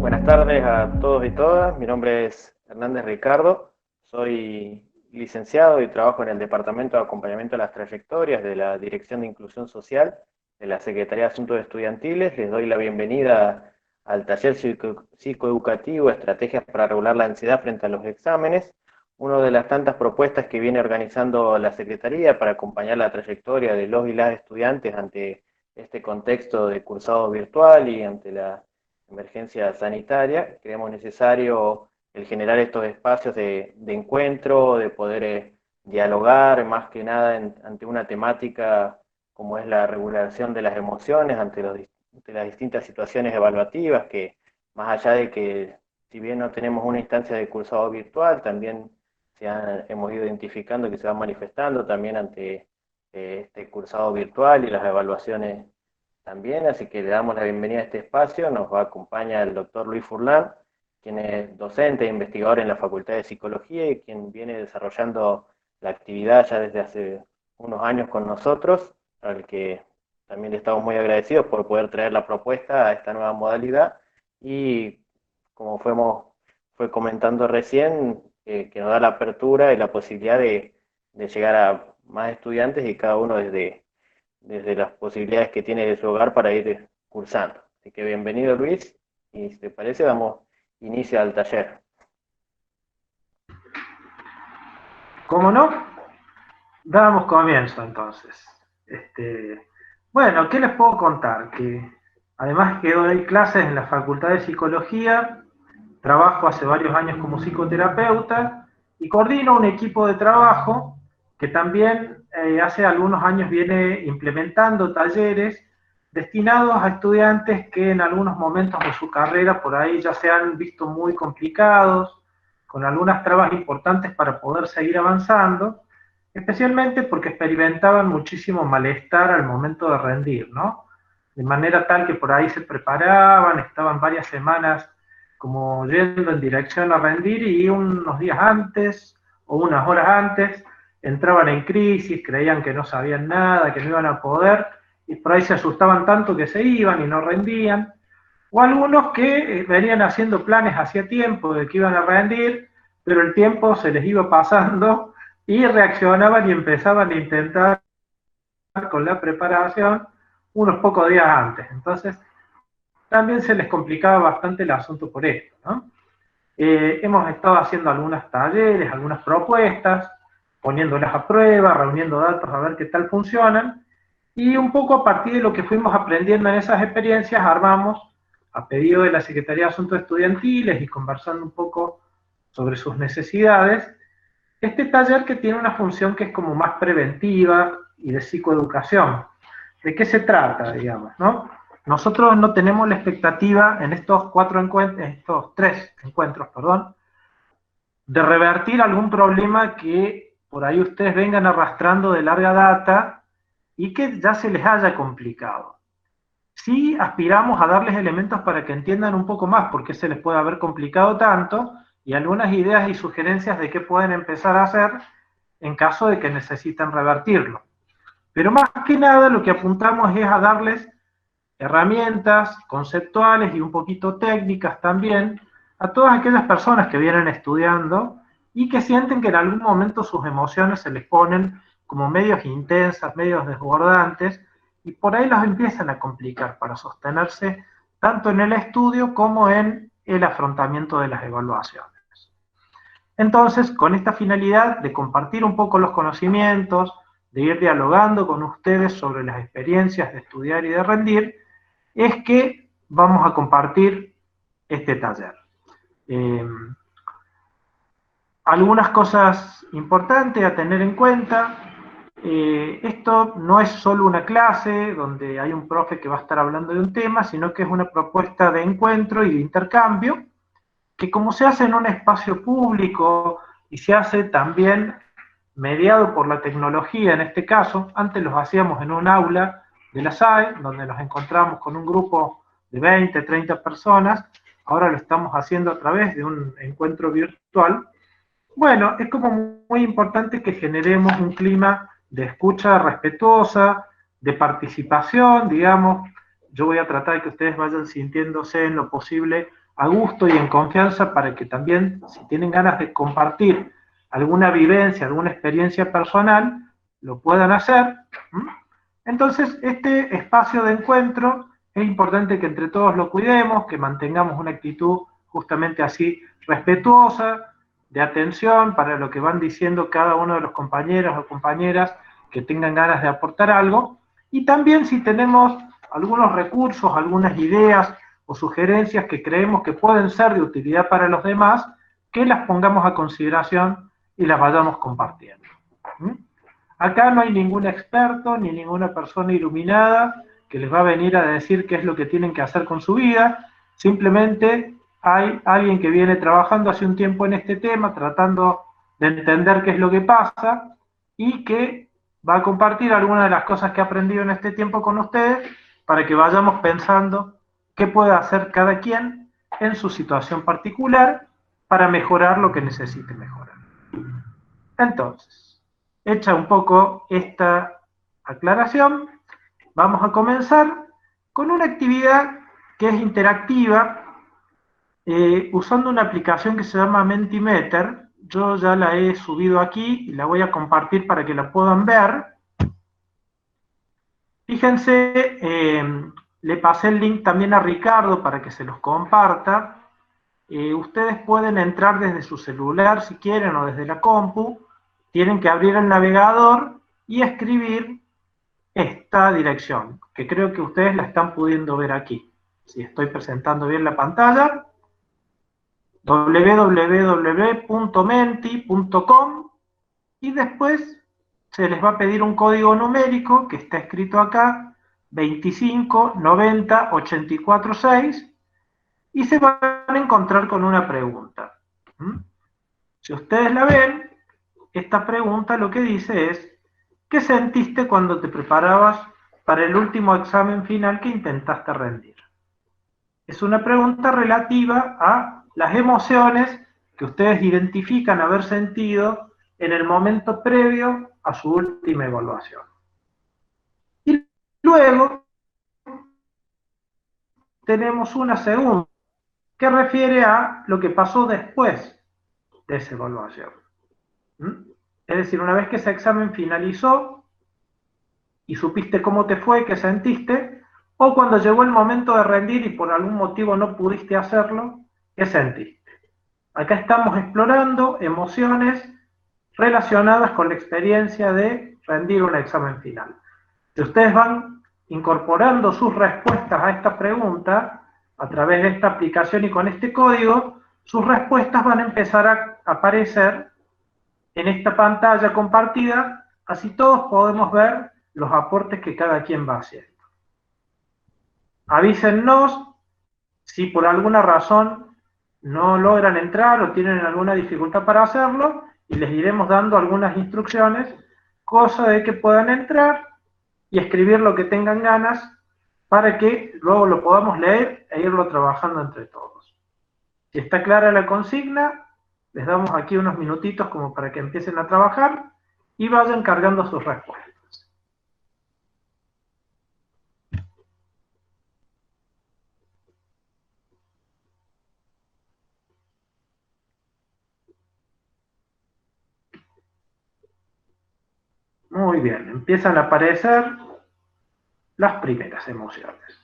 Buenas tardes a todos y todas. Mi nombre es Hernández Ricardo. Soy licenciado y trabajo en el Departamento de Acompañamiento de las Trayectorias de la Dirección de Inclusión Social de la Secretaría de Asuntos Estudiantiles. Les doy la bienvenida al taller psicoeducativo Estrategias para regular la ansiedad frente a los exámenes, una de las tantas propuestas que viene organizando la Secretaría para acompañar la trayectoria de los y las estudiantes ante este contexto de cursado virtual y ante la emergencia sanitaria. Creemos necesario el generar estos espacios de encuentro, de poder dialogar más que nada ante una temática como es la regulación de las emociones ante las distintas situaciones evaluativas que, más allá de que si bien no tenemos una instancia de cursado virtual, también hemos ido identificando que se van manifestando también ante este cursado virtual y las evaluaciones también, así que le damos la bienvenida a este espacio. Nos acompaña el doctor Luis Furlan, quien es docente e investigador en la Facultad de Psicología y quien viene desarrollando la actividad ya desde hace unos años con nosotros, al que también le estamos muy agradecidos por poder traer la propuesta a esta nueva modalidad y como fue comentando recién, que nos da la apertura y la posibilidad de llegar a más estudiantes y cada uno desde las posibilidades que tiene de su hogar para ir cursando. Así que bienvenido Luis, y si te parece damos inicio al taller. ¿Cómo no? Damos comienzo entonces. Bueno, ¿qué les puedo contar? Que además que doy clases en la Facultad de Psicología, trabajo hace varios años como psicoterapeuta y coordino un equipo de trabajo que también hace algunos años viene implementando talleres destinados a estudiantes que en algunos momentos de su carrera por ahí ya se han visto muy complicados, con algunas trabas importantes para poder seguir avanzando, especialmente porque experimentaban muchísimo malestar al momento de rendir, ¿no? De manera tal que por ahí se preparaban, estaban varias semanas como yendo en dirección a rendir y unos días antes o unas horas antes entraban en crisis, creían que no sabían nada, que no iban a poder, y por ahí se asustaban tanto que se iban y no rendían, o algunos que venían haciendo planes hacía tiempo de que iban a rendir, pero el tiempo se les iba pasando y reaccionaban y empezaban a intentar con la preparación unos pocos días antes. Entonces, también se les complicaba bastante el asunto por esto, ¿no? Hemos estado haciendo algunos talleres, algunas propuestas, poniéndolas a prueba, reuniendo datos a ver qué tal funcionan, y un poco a partir de lo que fuimos aprendiendo en esas experiencias, armamos, a pedido de la Secretaría de Asuntos Estudiantiles y conversando un poco sobre sus necesidades, este taller que tiene una función que es como más preventiva y de psicoeducación. ¿De qué se trata, digamos, no? Nosotros no tenemos la expectativa en estos tres encuentros, perdón, de revertir algún problema que por ahí ustedes vengan arrastrando de larga data y que ya se les haya complicado. Sí aspiramos a darles elementos para que entiendan un poco más por qué se les puede haber complicado tanto y algunas ideas y sugerencias de qué pueden empezar a hacer en caso de que necesiten revertirlo. Pero más que nada lo que apuntamos es a darles herramientas conceptuales y un poquito técnicas también a todas aquellas personas que vienen estudiando y que sienten que en algún momento sus emociones se les ponen como medios intensas, medios desbordantes, y por ahí los empiezan a complicar para sostenerse tanto en el estudio como en el afrontamiento de las evaluaciones. Entonces, con esta finalidad de compartir un poco los conocimientos, de ir dialogando con ustedes sobre las experiencias de estudiar y de rendir, es que vamos a compartir este taller. Algunas cosas importantes a tener en cuenta. Esto no es solo una clase donde hay un profe que va a estar hablando de un tema, sino que es una propuesta de encuentro y de intercambio, que como se hace en un espacio público y se hace también mediado por la tecnología en este caso, antes los hacíamos en un aula de la SAE, donde nos encontramos con un grupo de 20, 30 personas, ahora lo estamos haciendo a través de un encuentro virtual. Bueno, es como muy importante que generemos un clima de escucha respetuosa, de participación, digamos. Yo voy a tratar de que ustedes vayan sintiéndose en lo posible a gusto y en confianza para que también, si tienen ganas de compartir alguna vivencia, alguna experiencia personal, lo puedan hacer. Entonces, este espacio de encuentro es importante que entre todos lo cuidemos, que mantengamos una actitud justamente así respetuosa, de atención para lo que van diciendo cada uno de los compañeros o compañeras que tengan ganas de aportar algo. Y también si tenemos algunos recursos, algunas ideas o sugerencias que creemos que pueden ser de utilidad para los demás, que las pongamos a consideración y las vayamos compartiendo. Acá no hay ningún experto ni ninguna persona iluminada que les va a venir a decir qué es lo que tienen que hacer con su vida, simplemente hay alguien que viene trabajando hace un tiempo en este tema, tratando de entender qué es lo que pasa y que va a compartir algunas de las cosas que ha aprendido en este tiempo con ustedes para que vayamos pensando qué puede hacer cada quien en su situación particular para mejorar lo que necesite mejorar. Entonces, hecha un poco esta aclaración, vamos a comenzar con una actividad que es interactiva, usando una aplicación que se llama Mentimeter. Yo ya la he subido aquí y la voy a compartir para que la puedan ver. Fíjense, le pasé el link también a Ricardo para que se los comparta. Ustedes pueden entrar desde su celular si quieren o desde la compu. Tienen que abrir el navegador y escribir esta dirección, que creo que ustedes la están pudiendo ver aquí. Si estoy presentando bien la pantalla, www.menti.com, y después se les va a pedir un código numérico que está escrito acá, 25 90 84 6, y se van a encontrar con una pregunta. Si ustedes la ven, esta pregunta lo que dice es: ¿qué sentiste cuando te preparabas para el último examen final que intentaste rendir? Es una pregunta relativa a las emociones que ustedes identifican haber sentido en el momento previo a su última evaluación. Y luego tenemos una segunda que refiere a lo que pasó después de esa evaluación. Es decir, una vez que ese examen finalizó y supiste cómo te fue, qué sentiste, o cuando llegó el momento de rendir y por algún motivo no pudiste hacerlo, ¿qué sentiste? Acá estamos explorando emociones relacionadas con la experiencia de rendir un examen final. Si ustedes van incorporando sus respuestas a esta pregunta a través de esta aplicación y con este código, sus respuestas van a empezar a aparecer en esta pantalla compartida, así todos podemos ver los aportes que cada quien va haciendo. Avísennos si por alguna razón no logran entrar o tienen alguna dificultad para hacerlo, y les iremos dando algunas instrucciones, cosa de que puedan entrar y escribir lo que tengan ganas para que luego lo podamos leer e irlo trabajando entre todos. Si está clara la consigna, les damos aquí unos minutitos como para que empiecen a trabajar y vayan cargando sus respuestas. Muy bien, empiezan a aparecer las primeras emociones.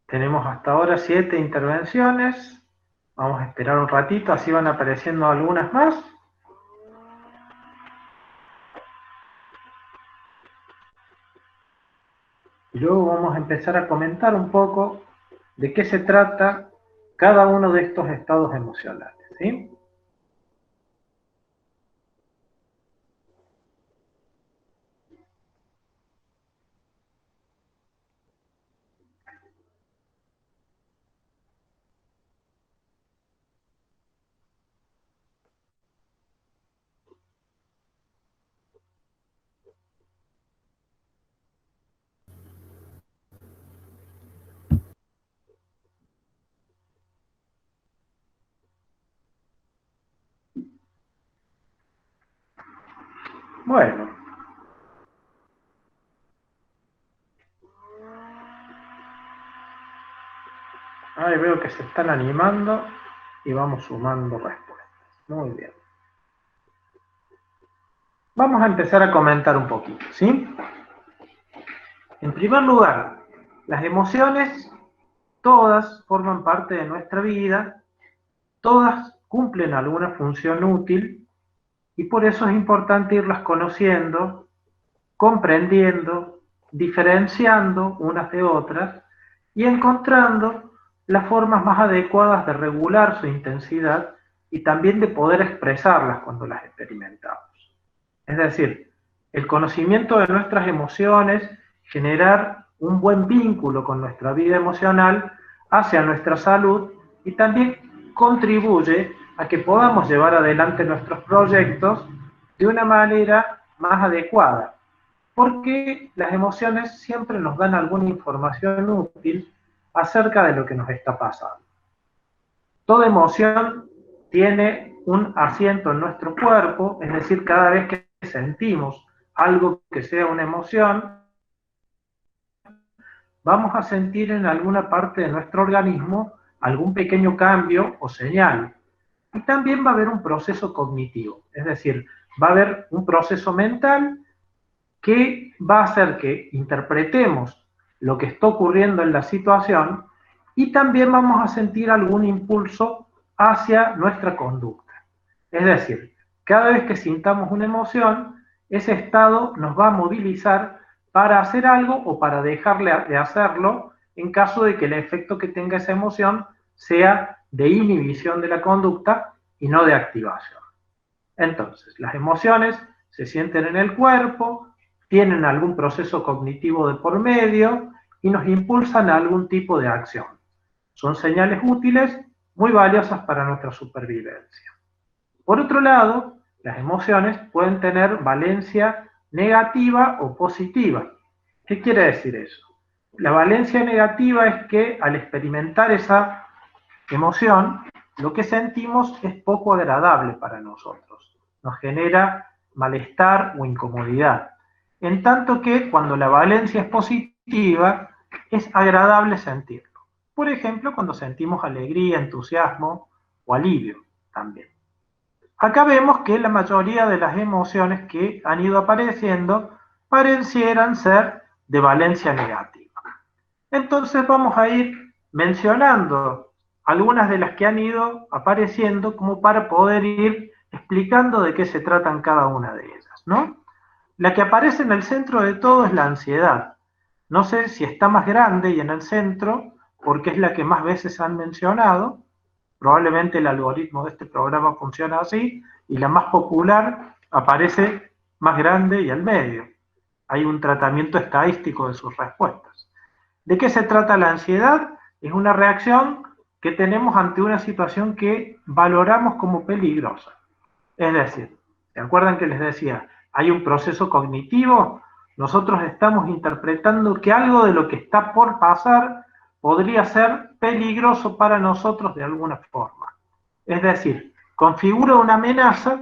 Tenemos hasta ahora 7 intervenciones. Vamos a esperar un ratito, así van apareciendo algunas más. Y luego vamos a empezar a comentar un poco de qué se trata cada uno de estos estados emocionales, ¿sí? Bueno, ahí veo que se están animando y vamos sumando respuestas. Muy bien. Vamos a empezar a comentar un poquito, ¿sí? En primer lugar, las emociones todas forman parte de nuestra vida, todas cumplen alguna función útil y por eso es importante irlas conociendo, comprendiendo, diferenciando unas de otras y encontrando las formas más adecuadas de regular su intensidad y también de poder expresarlas cuando las experimentamos. Es decir, el conocimiento de nuestras emociones, generar un buen vínculo con nuestra vida emocional hacia nuestra salud y también contribuye a que podamos llevar adelante nuestros proyectos de una manera más adecuada, porque las emociones siempre nos dan alguna información útil acerca de lo que nos está pasando. Toda emoción tiene un asiento en nuestro cuerpo, es decir, cada vez que sentimos algo que sea una emoción, vamos a sentir en alguna parte de nuestro organismo algún pequeño cambio o señal. Y también va a haber un proceso cognitivo, es decir, va a haber un proceso mental que va a hacer que interpretemos lo que está ocurriendo en la situación y también vamos a sentir algún impulso hacia nuestra conducta. Es decir, cada vez que sintamos una emoción, ese estado nos va a movilizar para hacer algo o para dejarle de hacerlo en caso de que el efecto que tenga esa emoción sea de inhibición de la conducta y no de activación. Entonces, las emociones se sienten en el cuerpo, tienen algún proceso cognitivo de por medio y nos impulsan a algún tipo de acción. Son señales útiles muy valiosas para nuestra supervivencia. Por otro lado, las emociones pueden tener valencia negativa o positiva. ¿Qué quiere decir eso? La valencia negativa es que al experimentar esa emoción, lo que sentimos es poco agradable para nosotros. Nos genera malestar o incomodidad. En tanto que cuando la valencia es positiva, es agradable sentirlo. Por ejemplo, cuando sentimos alegría, entusiasmo o alivio también. Acá vemos que la mayoría de las emociones que han ido apareciendo parecieran ser de valencia negativa. Entonces vamos a ir mencionando algunas de las que han ido apareciendo como para poder ir explicando de qué se tratan cada una de ellas, ¿no? La que aparece en el centro de todo es la ansiedad. No sé si está más grande y en el centro, porque es la que más veces han mencionado. Probablemente el algoritmo de este programa funciona así, y la más popular aparece más grande y al medio. Hay un tratamiento estadístico de sus respuestas. ¿De qué se trata la ansiedad? Es una reacción que tenemos ante una situación que valoramos como peligrosa. Es decir, ¿se acuerdan que les decía? Hay un proceso cognitivo, nosotros estamos interpretando que algo de lo que está por pasar podría ser peligroso para nosotros de alguna forma. Es decir, configura una amenaza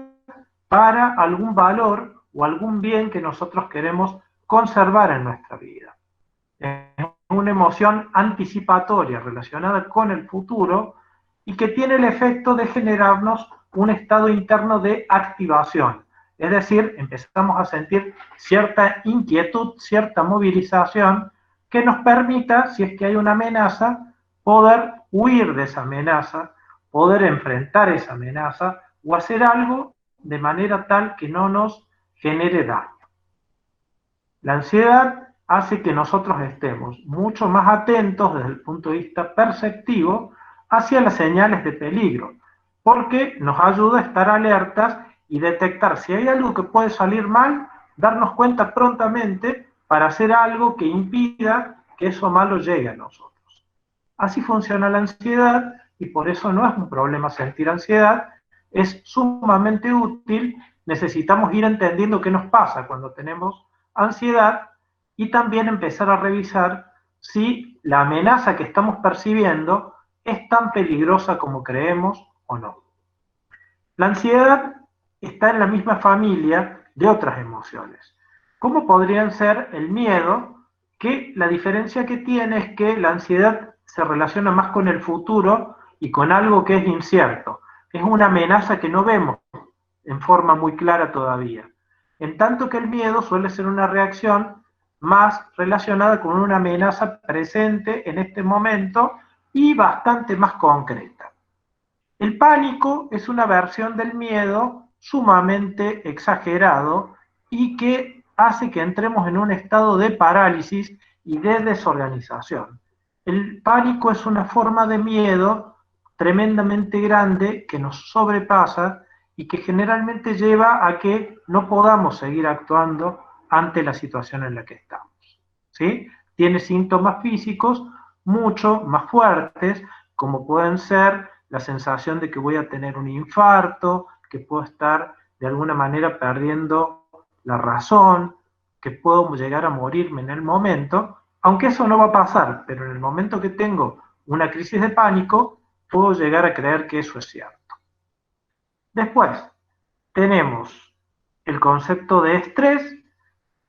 para algún valor o algún bien que nosotros queremos conservar en nuestra vida. Es una emoción anticipatoria relacionada con el futuro y que tiene el efecto de generarnos un estado interno de activación. Es decir, empezamos a sentir cierta inquietud, cierta movilización que nos permita, si es que hay una amenaza, poder huir de esa amenaza, poder enfrentar esa amenaza o hacer algo de manera tal que no nos genere daño. La ansiedad hace que nosotros estemos mucho más atentos desde el punto de vista perceptivo hacia las señales de peligro, porque nos ayuda a estar alertas y detectar si hay algo que puede salir mal, darnos cuenta prontamente para hacer algo que impida que eso malo llegue a nosotros. Así funciona la ansiedad y por eso no es un problema sentir ansiedad, es sumamente útil, necesitamos ir entendiendo qué nos pasa cuando tenemos ansiedad y también empezar a revisar si la amenaza que estamos percibiendo es tan peligrosa como creemos o no. La ansiedad está en la misma familia de otras emociones. ¿Cómo podrían ser el miedo? Que la diferencia que tiene es que la ansiedad se relaciona más con el futuro y con algo que es incierto. Es una amenaza que no vemos en forma muy clara todavía. En tanto que el miedo suele ser una reacción más relacionada con una amenaza presente en este momento y bastante más concreta. El pánico es una versión del miedo sumamente exagerado y que hace que entremos en un estado de parálisis y de desorganización. El pánico es una forma de miedo tremendamente grande que nos sobrepasa y que generalmente lleva a que no podamos seguir actuando ante la situación en la que estamos. ¿Sí? Tiene síntomas físicos mucho más fuertes, como pueden ser la sensación de que voy a tener un infarto, que puedo estar de alguna manera perdiendo la razón, que puedo llegar a morirme en el momento, aunque eso no va a pasar, pero en el momento que tengo una crisis de pánico, puedo llegar a creer que eso es cierto. Después, tenemos el concepto de estrés,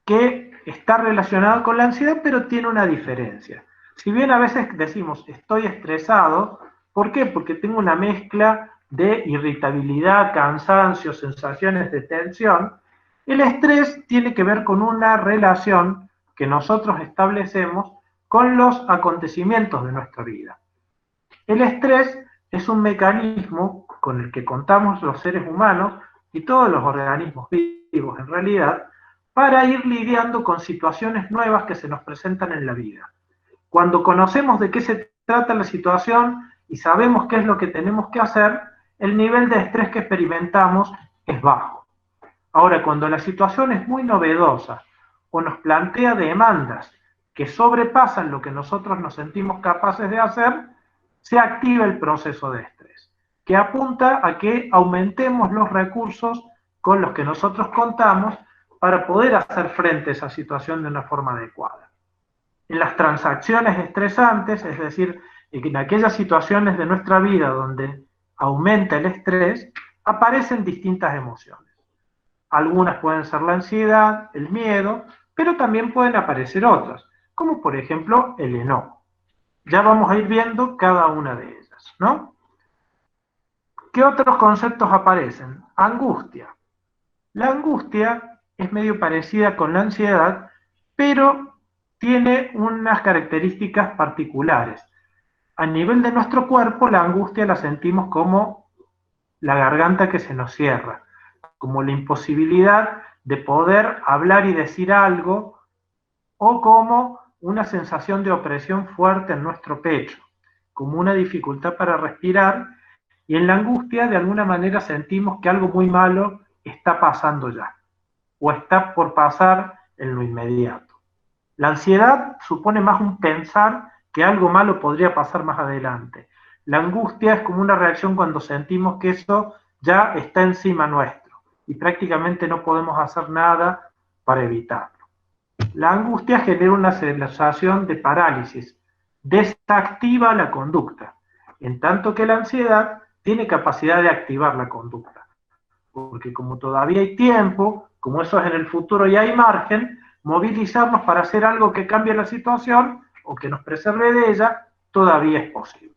que está relacionado con la ansiedad, pero tiene una diferencia. Si bien a veces decimos estoy estresado, ¿por qué? Porque tengo una mezcla de irritabilidad, cansancio, sensaciones de tensión. El estrés tiene que ver con una relación que nosotros establecemos con los acontecimientos de nuestra vida. El estrés es un mecanismo con el que contamos los seres humanos y todos los organismos vivos en realidad para ir lidiando con situaciones nuevas que se nos presentan en la vida. Cuando conocemos de qué se trata la situación y sabemos qué es lo que tenemos que hacer, el nivel de estrés que experimentamos es bajo. Ahora, cuando la situación es muy novedosa o nos plantea demandas que sobrepasan lo que nosotros nos sentimos capaces de hacer, se activa el proceso de estrés, que apunta a que aumentemos los recursos con los que nosotros contamos para poder hacer frente a esa situación de una forma adecuada. En las transacciones estresantes, es decir, en aquellas situaciones de nuestra vida donde aumenta el estrés, aparecen distintas emociones. Algunas pueden ser la ansiedad, el miedo, pero también pueden aparecer otras, como por ejemplo el enojo. Ya vamos a ir viendo cada una de ellas, ¿no? ¿Qué otros conceptos aparecen? Angustia. La angustia es medio parecida con la ansiedad, pero tiene unas características particulares. A nivel de nuestro cuerpo, la angustia la sentimos como la garganta que se nos cierra, como la imposibilidad de poder hablar y decir algo, o como una sensación de opresión fuerte en nuestro pecho, como una dificultad para respirar, y en la angustia de alguna manera sentimos que algo muy malo está pasando ya, o está por pasar en lo inmediato. La ansiedad supone más un pensar que algo malo podría pasar más adelante. La angustia es como una reacción cuando sentimos que eso ya está encima nuestro y prácticamente no podemos hacer nada para evitarlo. La angustia genera una sensación de parálisis, desactiva la conducta, en tanto que la ansiedad tiene capacidad de activar la conducta, porque como todavía hay tiempo, como eso es en el futuro y hay margen, movilizarnos para hacer algo que cambie la situación o que nos preserve de ella, todavía es posible.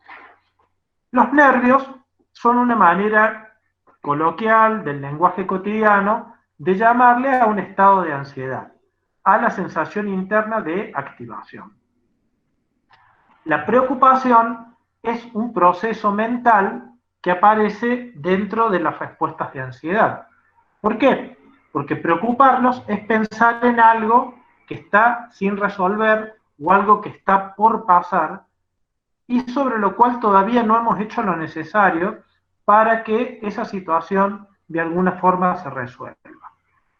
Los nervios son una manera coloquial del lenguaje cotidiano de llamarle a un estado de ansiedad, a la sensación interna de activación. La preocupación es un proceso mental que aparece dentro de las respuestas de ansiedad. ¿Por qué? Porque preocuparnos es pensar en algo que está sin resolver o algo que está por pasar y sobre lo cual todavía no hemos hecho lo necesario para que esa situación de alguna forma se resuelva.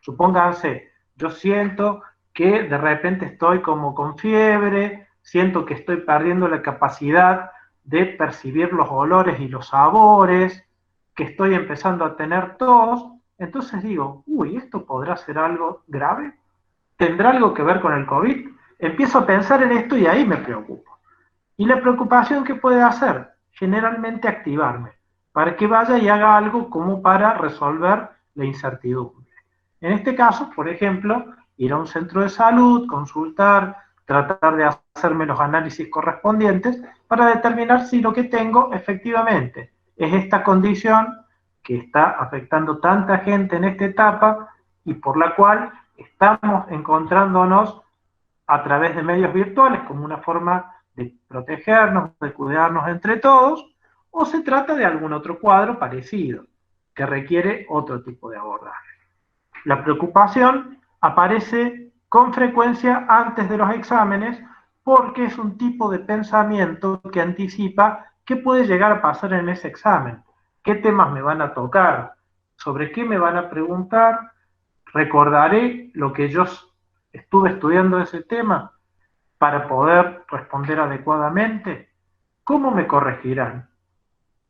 Supónganse, yo siento que de repente estoy como con fiebre, siento que estoy perdiendo la capacidad de percibir los olores y los sabores, que estoy empezando a tener tos, entonces digo, uy, ¿esto podrá ser algo grave? ¿Tendrá algo que ver con el COVID? Empiezo a pensar en esto y ahí me preocupo. ¿Y la preocupación qué puede hacer? Generalmente activarme, para que vaya y haga algo como para resolver la incertidumbre. En este caso, por ejemplo, ir a un centro de salud, consultar, tratar de hacerme los análisis correspondientes para determinar si lo que tengo efectivamente es esta condición que está afectando tanta gente en esta etapa y por la cual estamos encontrándonos a través de medios virtuales como una forma de protegernos, de cuidarnos entre todos, o se trata de algún otro cuadro parecido que requiere otro tipo de abordaje. La preocupación aparece con frecuencia antes de los exámenes porque es un tipo de pensamiento que anticipa qué puede llegar a pasar en ese examen, qué temas me van a tocar, sobre qué me van a preguntar, recordaré lo que yo estuve estudiando ese tema para poder responder adecuadamente, cómo me corregirán,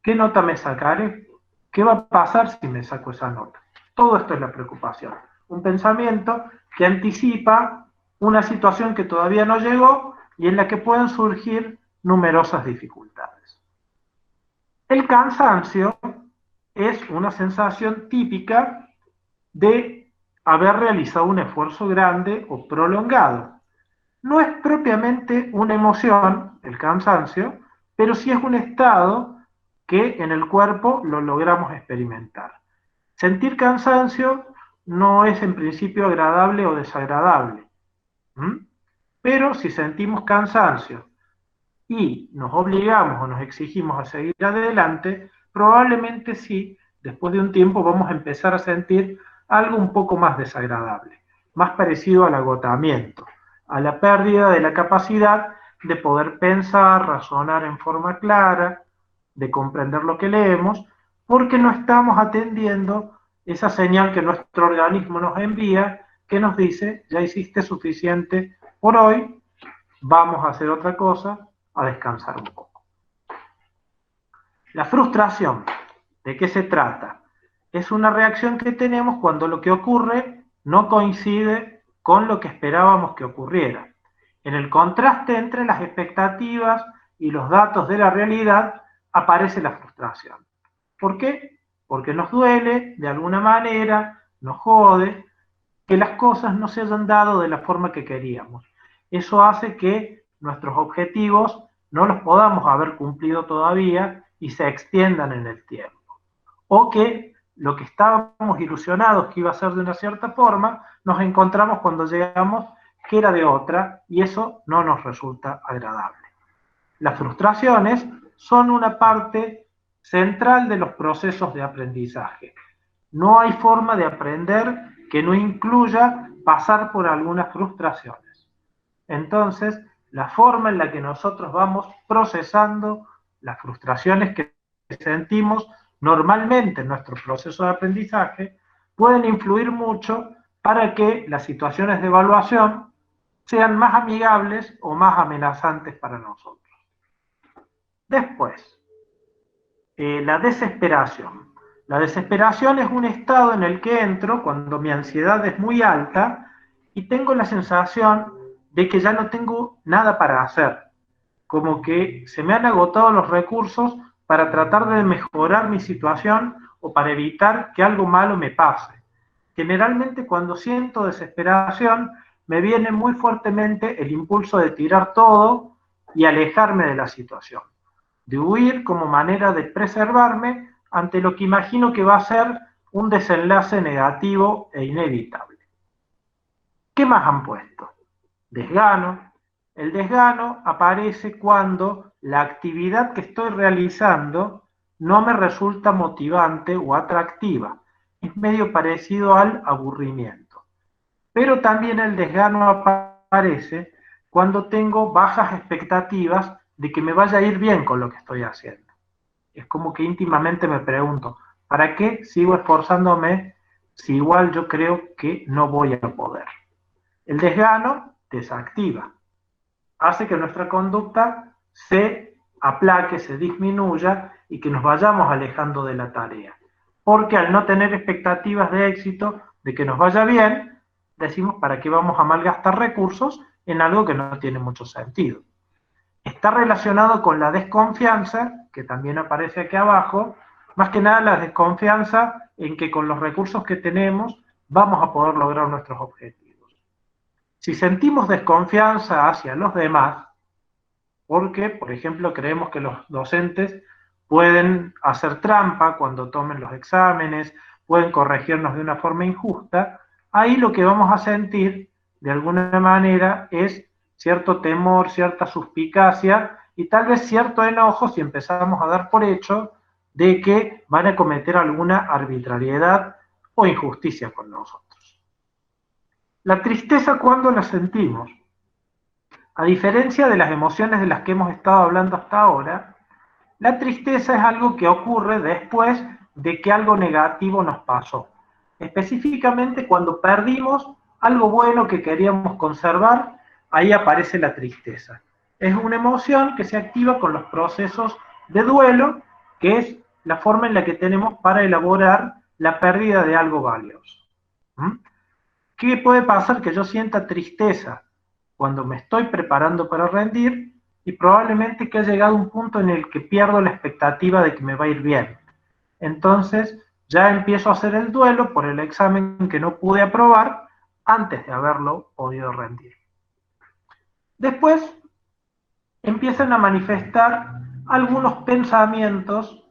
qué nota me sacaré, qué va a pasar si me saco esa nota. Todo esto es la preocupación. Un pensamiento que anticipa una situación que todavía no llegó y en la que pueden surgir numerosas dificultades. El cansancio es una sensación típica de haber realizado un esfuerzo grande o prolongado. No es propiamente una emoción, el cansancio, pero sí es un estado que en el cuerpo lo logramos experimentar. Sentir cansancio no es en principio agradable o desagradable, ¿m? Pero si sentimos cansancio y nos obligamos o nos exigimos a seguir adelante, probablemente sí, después de un tiempo vamos a empezar a sentir algo un poco más desagradable, más parecido al agotamiento, a la pérdida de la capacidad de poder pensar, razonar en forma clara, de comprender lo que leemos, porque no estamos atendiendo esa señal que nuestro organismo nos envía, que nos dice, ya hiciste suficiente por hoy, vamos a hacer otra cosa, a descansar un poco. La frustración, ¿de qué se trata? Es una reacción que tenemos cuando lo que ocurre no coincide con lo que esperábamos que ocurriera. En el contraste entre las expectativas y los datos de la realidad aparece la frustración. ¿Por qué? Porque nos duele, de alguna manera, nos jode, que las cosas no se hayan dado de la forma que queríamos. Eso hace que nuestros objetivos no los podamos haber cumplido todavía y se extiendan en el tiempo. O que lo que estábamos ilusionados que iba a ser de una cierta forma, nos encontramos cuando llegamos que era de otra y eso no nos resulta agradable. Las frustraciones son una parte central de los procesos de aprendizaje. No hay forma de aprender que no incluya pasar por algunas frustraciones. Entonces, la forma en la que nosotros vamos procesando las frustraciones que sentimos normalmente en nuestro proceso de aprendizaje pueden influir mucho para que las situaciones de evaluación sean más amigables o más amenazantes para nosotros. Después, la desesperación. La desesperación es un estado en el que entro cuando mi ansiedad es muy alta y tengo la sensación de que ya no tengo nada para hacer, como que se me han agotado los recursos para tratar de mejorar mi situación o para evitar que algo malo me pase. Generalmente cuando siento desesperación me viene muy fuertemente el impulso de tirar todo y alejarme de la situación, de huir como manera de preservarme ante lo que imagino que va a ser un desenlace negativo e inevitable. ¿Qué más han puesto? Desgano. El desgano aparece cuando la actividad que estoy realizando no me resulta motivante o atractiva. Es medio parecido al aburrimiento. Pero también el desgano aparece cuando tengo bajas expectativas de que me vaya a ir bien con lo que estoy haciendo. Es como que íntimamente me pregunto, ¿para qué sigo esforzándome si igual yo creo que no voy a poder? El desgano desactiva, hace que nuestra conducta se aplaque, se disminuya y que nos vayamos alejando de la tarea. Porque al no tener expectativas de éxito, de que nos vaya bien, decimos, ¿para qué vamos a malgastar recursos en algo que no tiene mucho sentido? Está relacionado con la desconfianza, que también aparece aquí abajo, más que nada la desconfianza en que con los recursos que tenemos vamos a poder lograr nuestros objetivos. Si sentimos desconfianza hacia los demás, porque, por ejemplo, creemos que los docentes pueden hacer trampa cuando tomen los exámenes, pueden corregirnos de una forma injusta, ahí lo que vamos a sentir, de alguna manera, es cierto temor, cierta suspicacia y tal vez cierto enojo si empezamos a dar por hecho de que van a cometer alguna arbitrariedad o injusticia con nosotros. La tristeza, ¿cuándo la sentimos? A diferencia de las emociones de las que hemos estado hablando hasta ahora, la tristeza es algo que ocurre después de que algo negativo nos pasó. Específicamente cuando perdimos algo bueno que queríamos conservar, ahí aparece la tristeza. Es una emoción que se activa con los procesos de duelo, que es la forma en la que tenemos para elaborar la pérdida de algo valioso. ¿Mm? ¿Qué puede pasar? Que yo sienta tristeza cuando me estoy preparando para rendir y probablemente que ha llegado un punto en el que pierdo la expectativa de que me va a ir bien. Entonces ya empiezo a hacer el duelo por el examen que no pude aprobar antes de haberlo podido rendir. Después empiezan a manifestar algunos pensamientos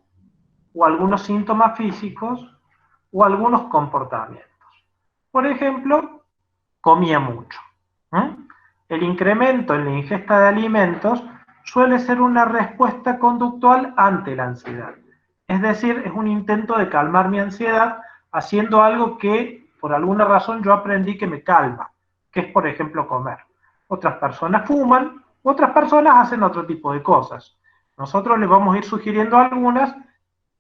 o algunos síntomas físicos o algunos comportamientos. Por ejemplo, comía mucho. ¿eh? El incremento en la ingesta de alimentos suele ser una respuesta conductual ante la ansiedad. Es decir, es un intento de calmar mi ansiedad haciendo algo que por alguna razón yo aprendí que me calma, que es por ejemplo comer. Otras personas fuman, otras personas hacen otro tipo de cosas. Nosotros les vamos a ir sugiriendo algunas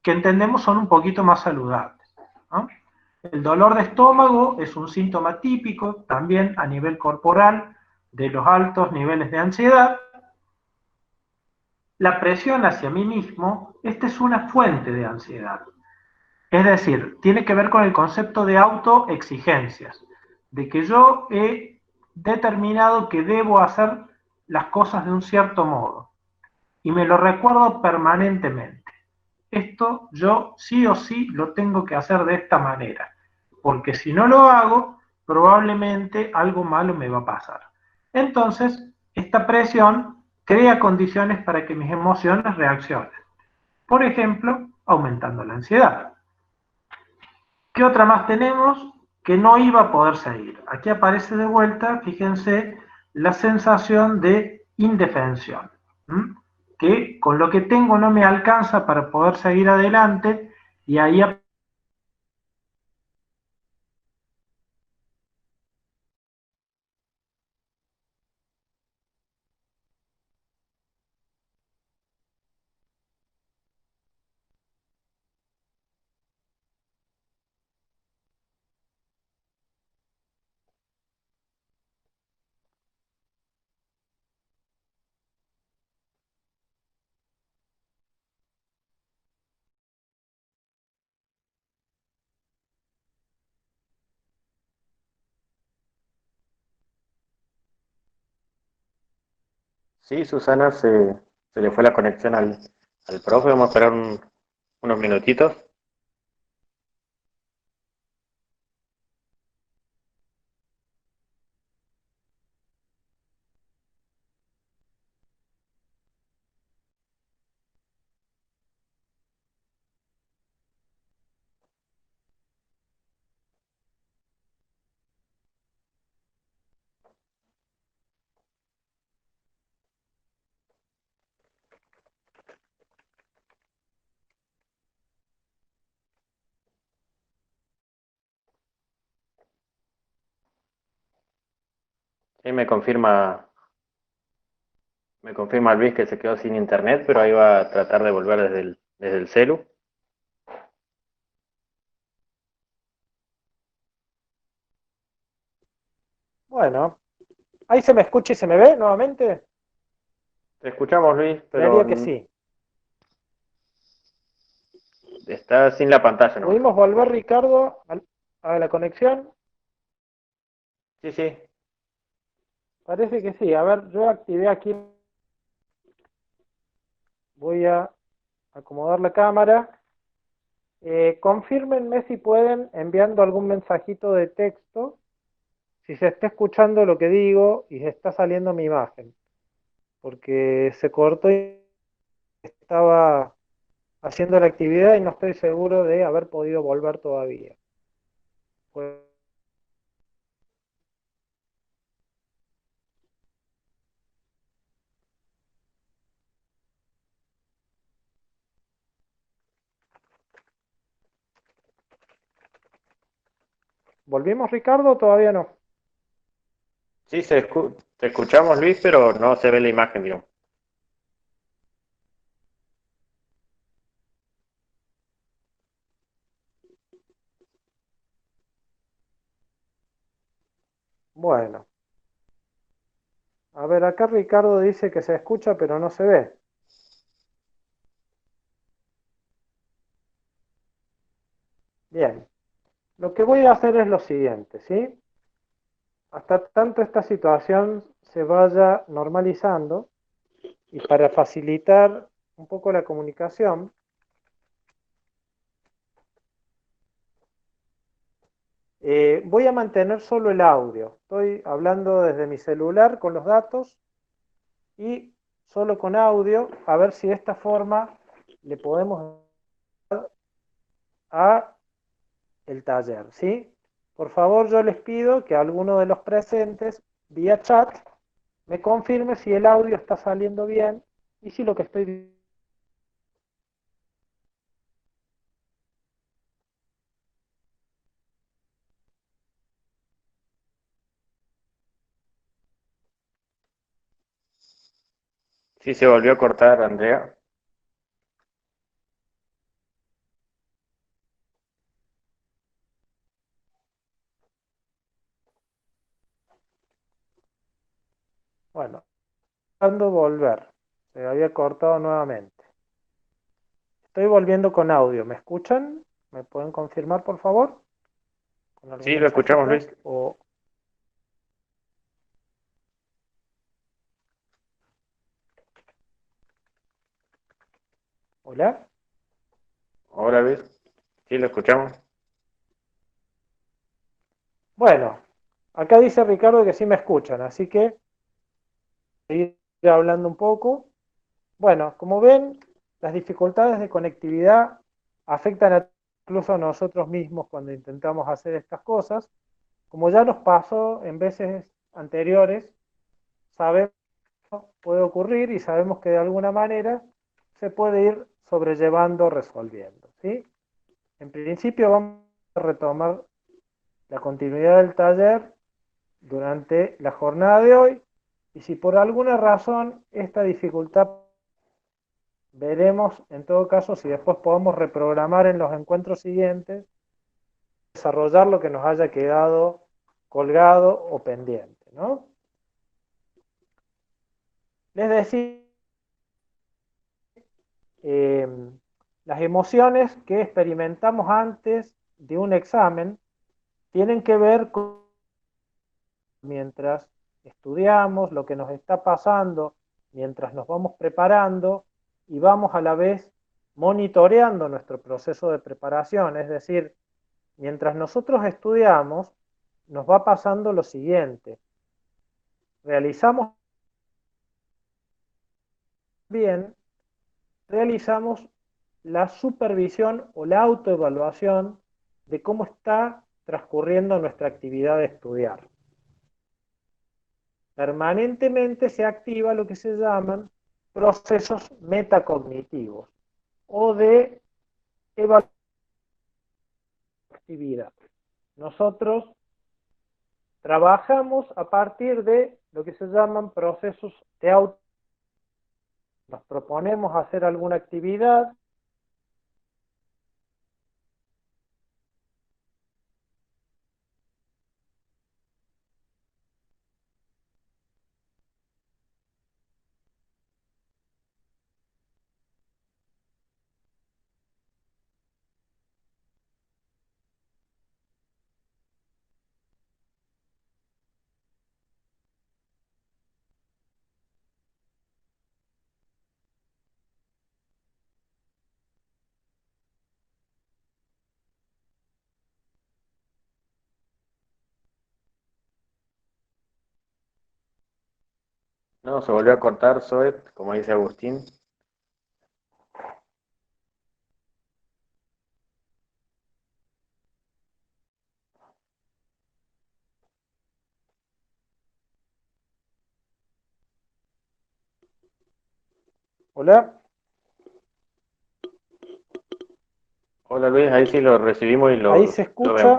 que entendemos son un poquito más saludables. ¿no? El dolor de estómago es un síntoma típico también a nivel corporal de los altos niveles de ansiedad. La presión hacia mí mismo, esta es una fuente de ansiedad. Es decir, tiene que ver con el concepto de autoexigencias, de que yo he determinado que debo hacer las cosas de un cierto modo y me lo recuerdo permanentemente. Esto yo sí o sí lo tengo que hacer de esta manera, porque si no lo hago, probablemente algo malo me va a pasar. Entonces, esta presión crea condiciones para que mis emociones reaccionen. Por ejemplo, aumentando la ansiedad. ¿Qué otra más tenemos? Que no iba a poder seguir. Aquí aparece de vuelta, fíjense, la sensación de indefensión. ¿m? Que con lo que tengo no me alcanza para poder seguir adelante y ahí Sí, Susana, se le fue la conexión al profe. Vamos a esperar unos minutitos. Sí, me confirma Luis que se quedó sin internet, pero ahí va a tratar de volver desde el celu. Bueno, ahí se me escucha y se me ve nuevamente. Te escuchamos, Luis, pero Creería que sí. está sin la pantalla nomás. ¿Pudimos volver, Ricardo, a la conexión? Sí, sí. Parece que sí. A ver, yo activé aquí. Voy a acomodar la cámara. Confírmenme si pueden enviando algún mensajito de texto, si se está escuchando lo que digo y se está saliendo mi imagen, porque se cortó y estaba haciendo la actividad y no estoy seguro de haber podido volver todavía. Pues, ¿volvimos, Ricardo, o todavía no? Sí, te escuchamos, Luis, pero no se ve la imagen, digamos. Bueno, a ver, acá Ricardo dice que se escucha pero no se ve. Bien, lo que voy a hacer es lo siguiente, ¿sí? Hasta tanto esta situación se vaya normalizando y para facilitar un poco la comunicación, voy a mantener solo el audio. Estoy hablando desde mi celular con los datos y solo con audio, a ver si de esta forma le podemos dar a el taller, ¿sí? Por favor, yo les pido que alguno de los presentes vía chat me confirme si el audio está saliendo bien y si lo que estoy diciendo. Sí, se volvió a cortar, Andrea. Bueno, cuando volver, se había cortado nuevamente. Estoy volviendo con audio, ¿me escuchan? ¿Me pueden confirmar, por favor? Con algún Sí, lo escuchamos, mensajito Luis. o hola. Hola, Luis. Sí, lo escuchamos. Bueno, acá dice Ricardo que sí me escuchan, así que seguir hablando un poco. Bueno, como ven, las dificultades de conectividad afectan incluso a nosotros mismos cuando intentamos hacer estas cosas. Como ya nos pasó en veces anteriores, sabemos que puede ocurrir y sabemos que de alguna manera se puede ir sobrellevando, resolviendo, ¿sí? En principio vamos a retomar la continuidad del taller durante la jornada de hoy y si por alguna razón esta dificultad veremos en todo caso si después podemos reprogramar en los encuentros siguientes, desarrollar lo que nos haya quedado colgado o pendiente, ¿no? Les decía, eh, las emociones que experimentamos antes de un examen tienen que ver con mientras estudiamos, lo que nos está pasando, mientras nos vamos preparando y vamos a la vez monitoreando nuestro proceso de preparación, es decir, mientras nosotros estudiamos, nos va pasando lo siguiente. Realizamos bien, realizamos la supervisión o la autoevaluación de cómo está transcurriendo nuestra actividad de estudiar. Permanentemente se activa lo que se llaman procesos metacognitivos o de evaluación de actividad. Nosotros trabajamos a partir de lo que se llaman procesos de auto. Nos proponemos hacer alguna actividad, No, se volvió a cortar, Zoet, como dice Agustín. Hola, Hola Luis, ahí sí lo recibimos y ahí se lo vemos. escucha.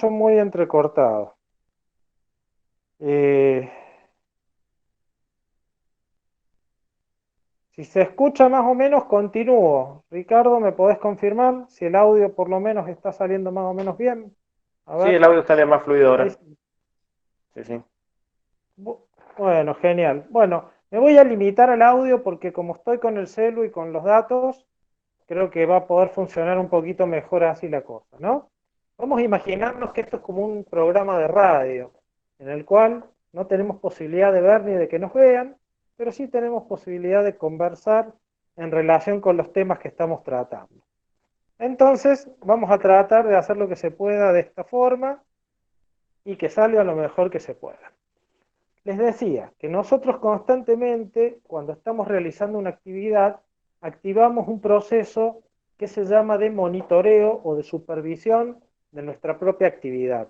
Yo muy entrecortado. Eh, si se escucha más o menos, continúo. Ricardo, ¿me podés confirmar si el audio por lo menos está saliendo más o menos bien? A Sí, el ver, audio sale más fluido ahí ahora. sí. Sí, sí. Bueno, genial. Bueno, me voy a limitar al audio porque como estoy con el celu y con los datos, creo que va a poder funcionar un poquito mejor así la cosa, ¿no? Vamos a imaginarnos que esto es como un programa de radio, en el cual no tenemos posibilidad de ver ni de que nos vean, pero sí tenemos posibilidad de conversar en relación con los temas que estamos tratando. Entonces, vamos a tratar de hacer lo que se pueda de esta forma y que salga lo mejor que se pueda. Les decía que nosotros constantemente, cuando estamos realizando una actividad, activamos un proceso que se llama de monitoreo o de supervisión de nuestra propia actividad.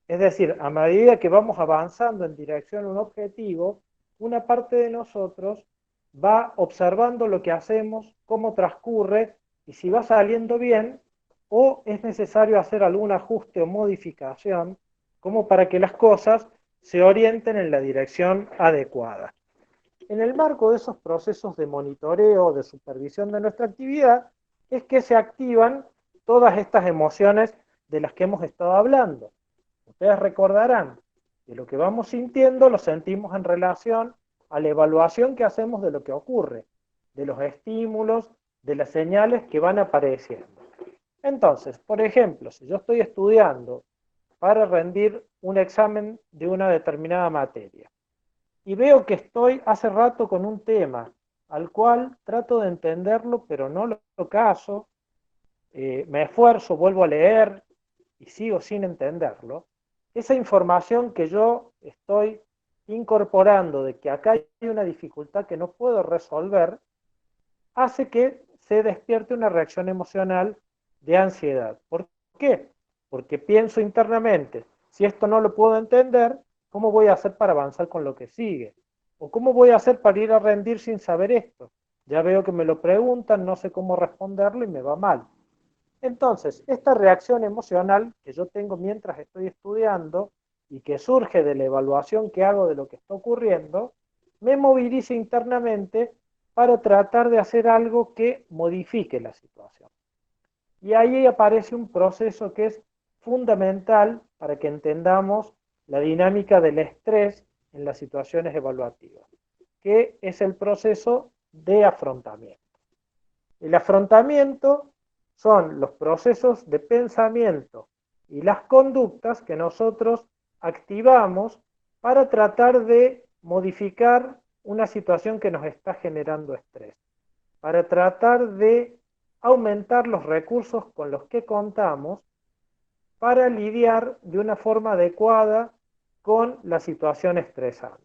Es decir, a medida que vamos avanzando en dirección a un objetivo, una parte de nosotros va observando lo que hacemos, cómo transcurre y si va saliendo bien o es necesario hacer algún ajuste o modificación como para que las cosas se orienten en la dirección adecuada. En el marco de esos procesos de monitoreo, de supervisión de nuestra actividad, es que se activan todas estas emociones de las que hemos estado hablando. Ustedes recordarán que lo que vamos sintiendo lo sentimos en relación a la evaluación que hacemos de lo que ocurre, de los estímulos, de las señales que van apareciendo. Entonces, por ejemplo, si yo estoy estudiando para rendir un examen de una determinada materia y veo que estoy hace rato con un tema al cual trato de entenderlo, pero no lo caso, me esfuerzo, vuelvo a leer y sigo sin entenderlo, esa información que yo estoy incorporando de que acá hay una dificultad que no puedo resolver, hace que se despierte una reacción emocional de ansiedad. ¿Por qué? Porque pienso internamente, si esto no lo puedo entender, ¿cómo voy a hacer para avanzar con lo que sigue? ¿O cómo voy a hacer para ir a rendir sin saber esto? Ya veo que me lo preguntan, no sé cómo responderlo y me va mal. Entonces, esta reacción emocional que yo tengo mientras estoy estudiando y que surge de la evaluación que hago de lo que está ocurriendo, me moviliza internamente para tratar de hacer algo que modifique la situación. Y ahí aparece un proceso que es fundamental para que entendamos la dinámica del estrés en las situaciones evaluativas, que es el proceso de afrontamiento. El afrontamiento son los procesos de pensamiento y las conductas que nosotros activamos para tratar de modificar una situación que nos está generando estrés, para tratar de aumentar los recursos con los que contamos para lidiar de una forma adecuada con la situación estresante.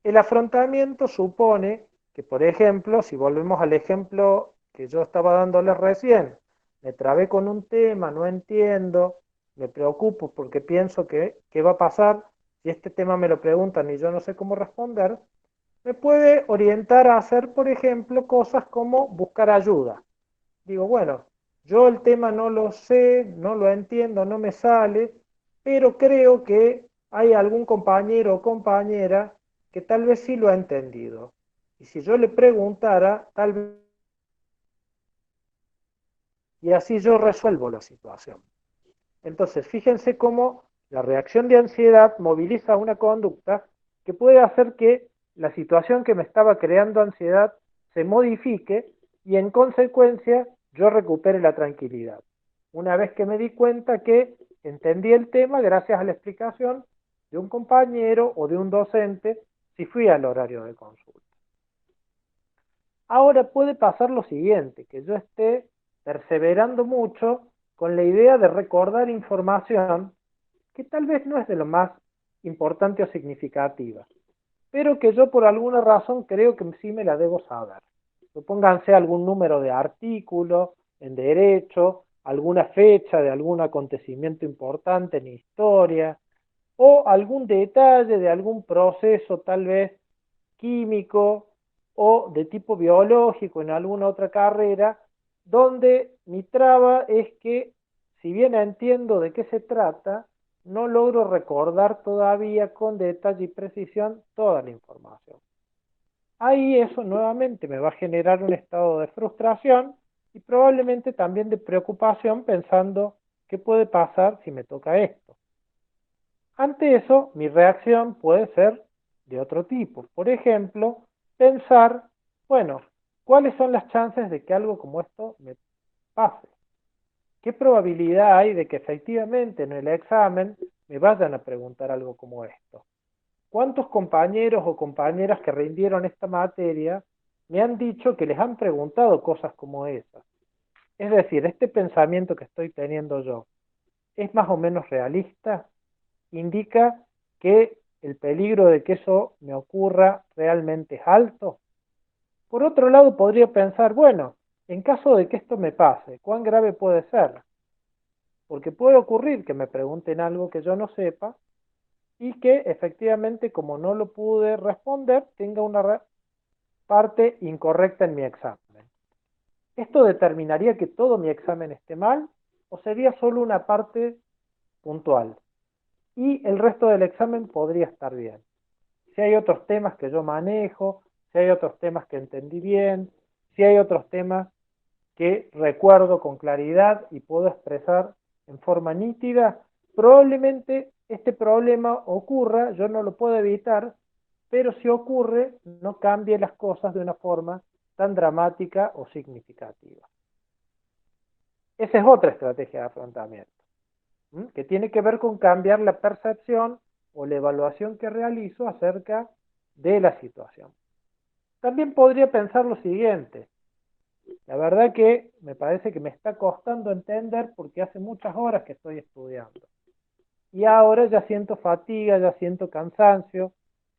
El afrontamiento supone que, por ejemplo, si volvemos al ejemplo que yo estaba dándoles recién, me trabé con un tema, no entiendo, me preocupo porque pienso que qué va a pasar si este tema me lo preguntan y yo no sé cómo responder, me puede orientar a hacer, por ejemplo, cosas como buscar ayuda. Digo, bueno, yo el tema no lo sé, no lo entiendo, no me sale, pero creo que hay algún compañero o compañera que tal vez sí lo ha entendido. Y si yo le preguntara, tal vez, y así yo resuelvo la situación. Entonces, fíjense cómo la reacción de ansiedad moviliza una conducta que puede hacer que la situación que me estaba creando ansiedad se modifique y en consecuencia yo recupere la tranquilidad. Una vez que me di cuenta que entendí el tema gracias a la explicación de un compañero o de un docente si fui al horario de consulta. Ahora puede pasar lo siguiente, que yo esté perseverando mucho con la idea de recordar información que tal vez no es de lo más importante o significativa, pero que yo por alguna razón creo que sí me la debo saber. Supónganse algún número de artículo en derecho, alguna fecha de algún acontecimiento importante en historia, o algún detalle de algún proceso tal vez químico o de tipo biológico en alguna otra carrera, donde mi traba es que, si bien entiendo de qué se trata, no logro recordar todavía con detalle y precisión toda la información. Ahí eso nuevamente me va a generar un estado de frustración y probablemente también de preocupación pensando qué puede pasar si me toca esto. Ante eso, mi reacción puede ser de otro tipo. Por ejemplo, pensar, bueno, ¿cuáles son las chances de que algo como esto me pase? ¿Qué probabilidad hay de que efectivamente en el examen me vayan a preguntar algo como esto? ¿Cuántos compañeros o compañeras que rindieron esta materia me han dicho que les han preguntado cosas como esas? Es decir, este pensamiento que estoy teniendo yo, ¿es más o menos realista? ¿Indica que el peligro de que eso me ocurra realmente es alto? Por otro lado, podría pensar, bueno, en caso de que esto me pase, ¿cuán grave puede ser? Porque puede ocurrir que me pregunten algo que yo no sepa y que efectivamente, como no lo pude responder, tenga una parte incorrecta en mi examen. ¿Esto determinaría que todo mi examen esté mal o sería solo una parte puntual? Y el resto del examen podría estar bien. Si hay otros temas que yo manejo, si hay otros temas que entendí bien, si hay otros temas que recuerdo con claridad y puedo expresar en forma nítida, probablemente este problema ocurra, yo no lo puedo evitar, pero si ocurre, no cambie las cosas de una forma tan dramática o significativa. Esa es otra estrategia de afrontamiento, que tiene que ver con cambiar la percepción o la evaluación que realizo acerca de la situación. También podría pensar lo siguiente: la verdad que me parece que me está costando entender porque hace muchas horas que estoy estudiando. Y ahora ya siento fatiga, ya siento cansancio,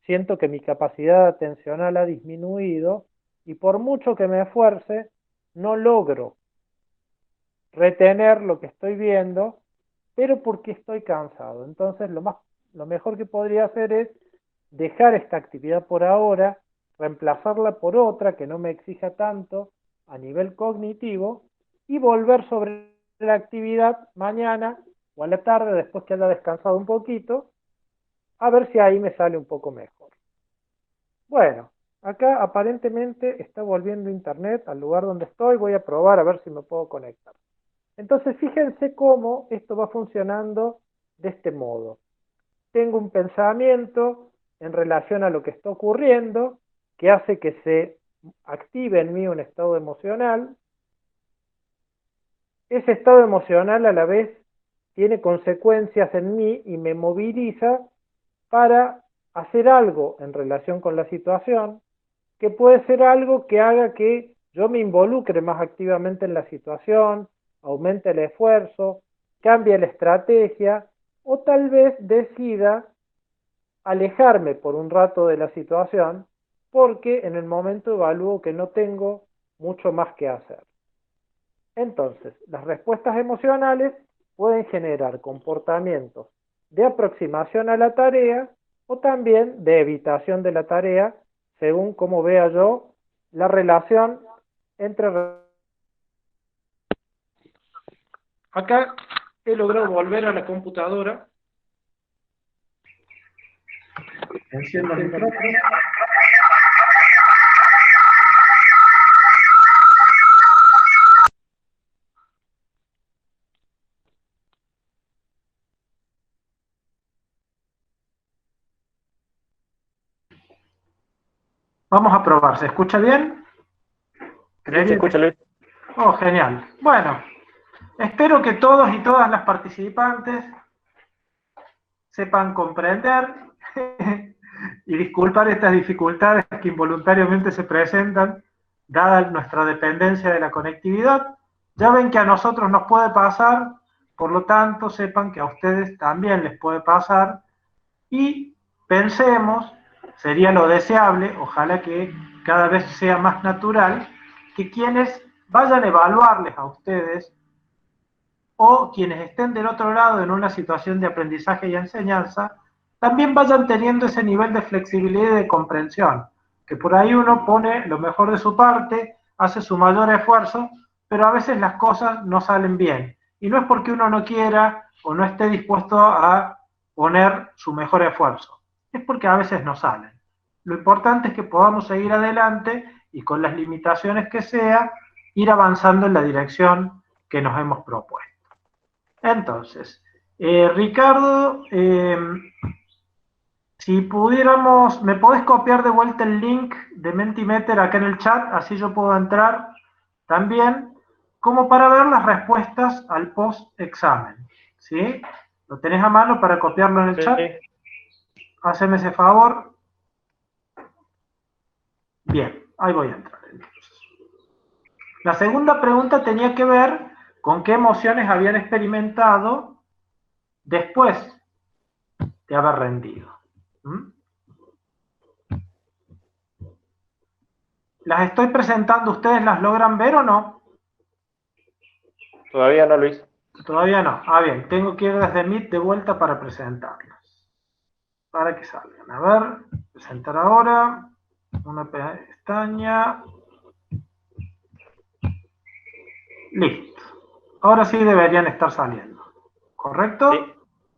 siento que mi capacidad atencional ha disminuido y por mucho que me esfuerce, no logro retener lo que estoy viendo, pero porque estoy cansado. Entonces lo mejor que podría hacer es dejar esta actividad por ahora, reemplazarla por otra que no me exija tanto a nivel cognitivo y volver sobre la actividad mañana o a la tarde después que haya descansado un poquito, a ver si ahí me sale un poco mejor. Bueno, acá aparentemente está volviendo internet al lugar donde estoy, voy a probar a ver si me puedo conectar. Entonces fíjense cómo esto va funcionando de este modo. Tengo un pensamiento en relación a lo que está ocurriendo, que hace que se active en mí un estado emocional. Ese estado emocional a la vez tiene consecuencias en mí y me moviliza para hacer algo en relación con la situación, que puede ser algo que haga que yo me involucre más activamente en la situación, aumente el esfuerzo, cambie la estrategia, o tal vez decida alejarme por un rato de la situación porque en el momento evalúo que no tengo mucho más que hacer. Entonces, las respuestas emocionales pueden generar comportamientos de aproximación a la tarea o también de evitación de la tarea, según cómo vea yo la relación entre... Acá he logrado volver a la computadora. Enciendo el micrófono. Vamos a probar, ¿se escucha bien? Sí, se escucha, Luis. Oh, genial. Bueno, espero que todos y todas las participantes sepan comprender y disculpar estas dificultades que involuntariamente se presentan, dada nuestra dependencia de la conectividad. Ya ven que a nosotros nos puede pasar, por lo tanto, sepan que a ustedes también les puede pasar y pensemos, sería lo deseable, ojalá que cada vez sea más natural, que quienes vayan a evaluarles a ustedes o quienes estén del otro lado en una situación de aprendizaje y enseñanza, también vayan teniendo ese nivel de flexibilidad y de comprensión, que por ahí uno pone lo mejor de su parte, hace su mayor esfuerzo, pero a veces las cosas no salen bien. Y no es porque uno no quiera o no esté dispuesto a poner su mejor esfuerzo, es porque a veces no salen. Lo importante es que podamos seguir adelante y con las limitaciones que sea, ir avanzando en la dirección que nos hemos propuesto. Entonces, Ricardo, si pudiéramos, ¿me podés copiar de vuelta el link de Mentimeter acá en el chat? Así yo puedo entrar también, como para ver las respuestas al post-examen. ¿Sí? ¿Lo tenés a mano para copiarlo en el chat? Haceme ese favor. Bien, ahí voy a entrar. Entonces. La segunda pregunta tenía que ver con qué emociones habían experimentado después de haber rendido. ¿Las estoy presentando? ¿Ustedes las logran ver o no? Todavía no, Luis. Todavía no. Ah, bien. Tengo que ir desde Meet de vuelta para presentarlas. Para que salgan. A ver. Presentar ahora. Una pestaña. Listo. Ahora sí deberían estar saliendo. ¿Correcto? Sí,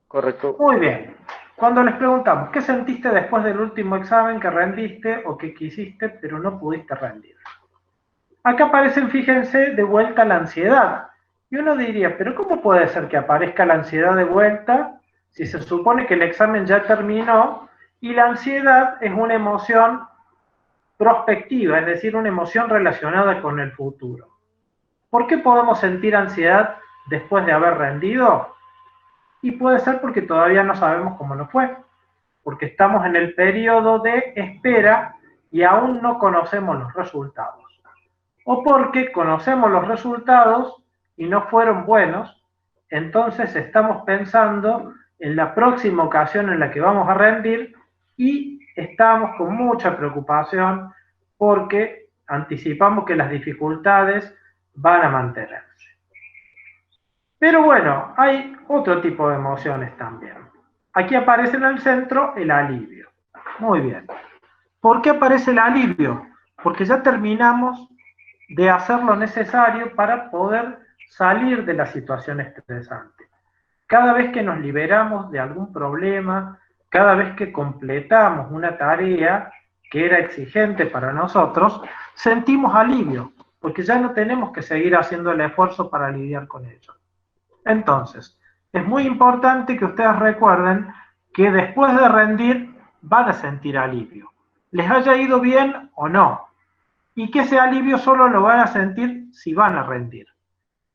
correcto. Muy bien. Cuando les preguntamos, ¿qué sentiste después del último examen que rendiste o que quisiste pero no pudiste rendir? Acá aparecen, fíjense, de vuelta la ansiedad. Y uno diría, ¿pero cómo puede ser que aparezca la ansiedad de vuelta si se supone que el examen ya terminó y la ansiedad es una emoción prospectiva, es decir, una emoción relacionada con el futuro? ¿Por qué podemos sentir ansiedad después de haber rendido? Y puede ser porque todavía no sabemos cómo nos fue, porque estamos en el periodo de espera y aún no conocemos los resultados. O porque conocemos los resultados y no fueron buenos, entonces estamos pensando en la próxima ocasión en la que vamos a rendir y estamos con mucha preocupación porque anticipamos que las dificultades van a mantenerse. Pero bueno, hay otro tipo de emociones también. Aquí aparece en el centro el alivio. Muy bien. ¿Por qué aparece el alivio? Porque ya terminamos de hacer lo necesario para poder salir de la situación estresante. Cada vez que nos liberamos de algún problema, cada vez que completamos una tarea que era exigente para nosotros, sentimos alivio, porque ya no tenemos que seguir haciendo el esfuerzo para lidiar con ello. Entonces, es muy importante que ustedes recuerden que después de rendir van a sentir alivio. Les haya ido bien o no. Y que ese alivio solo lo van a sentir si van a rendir.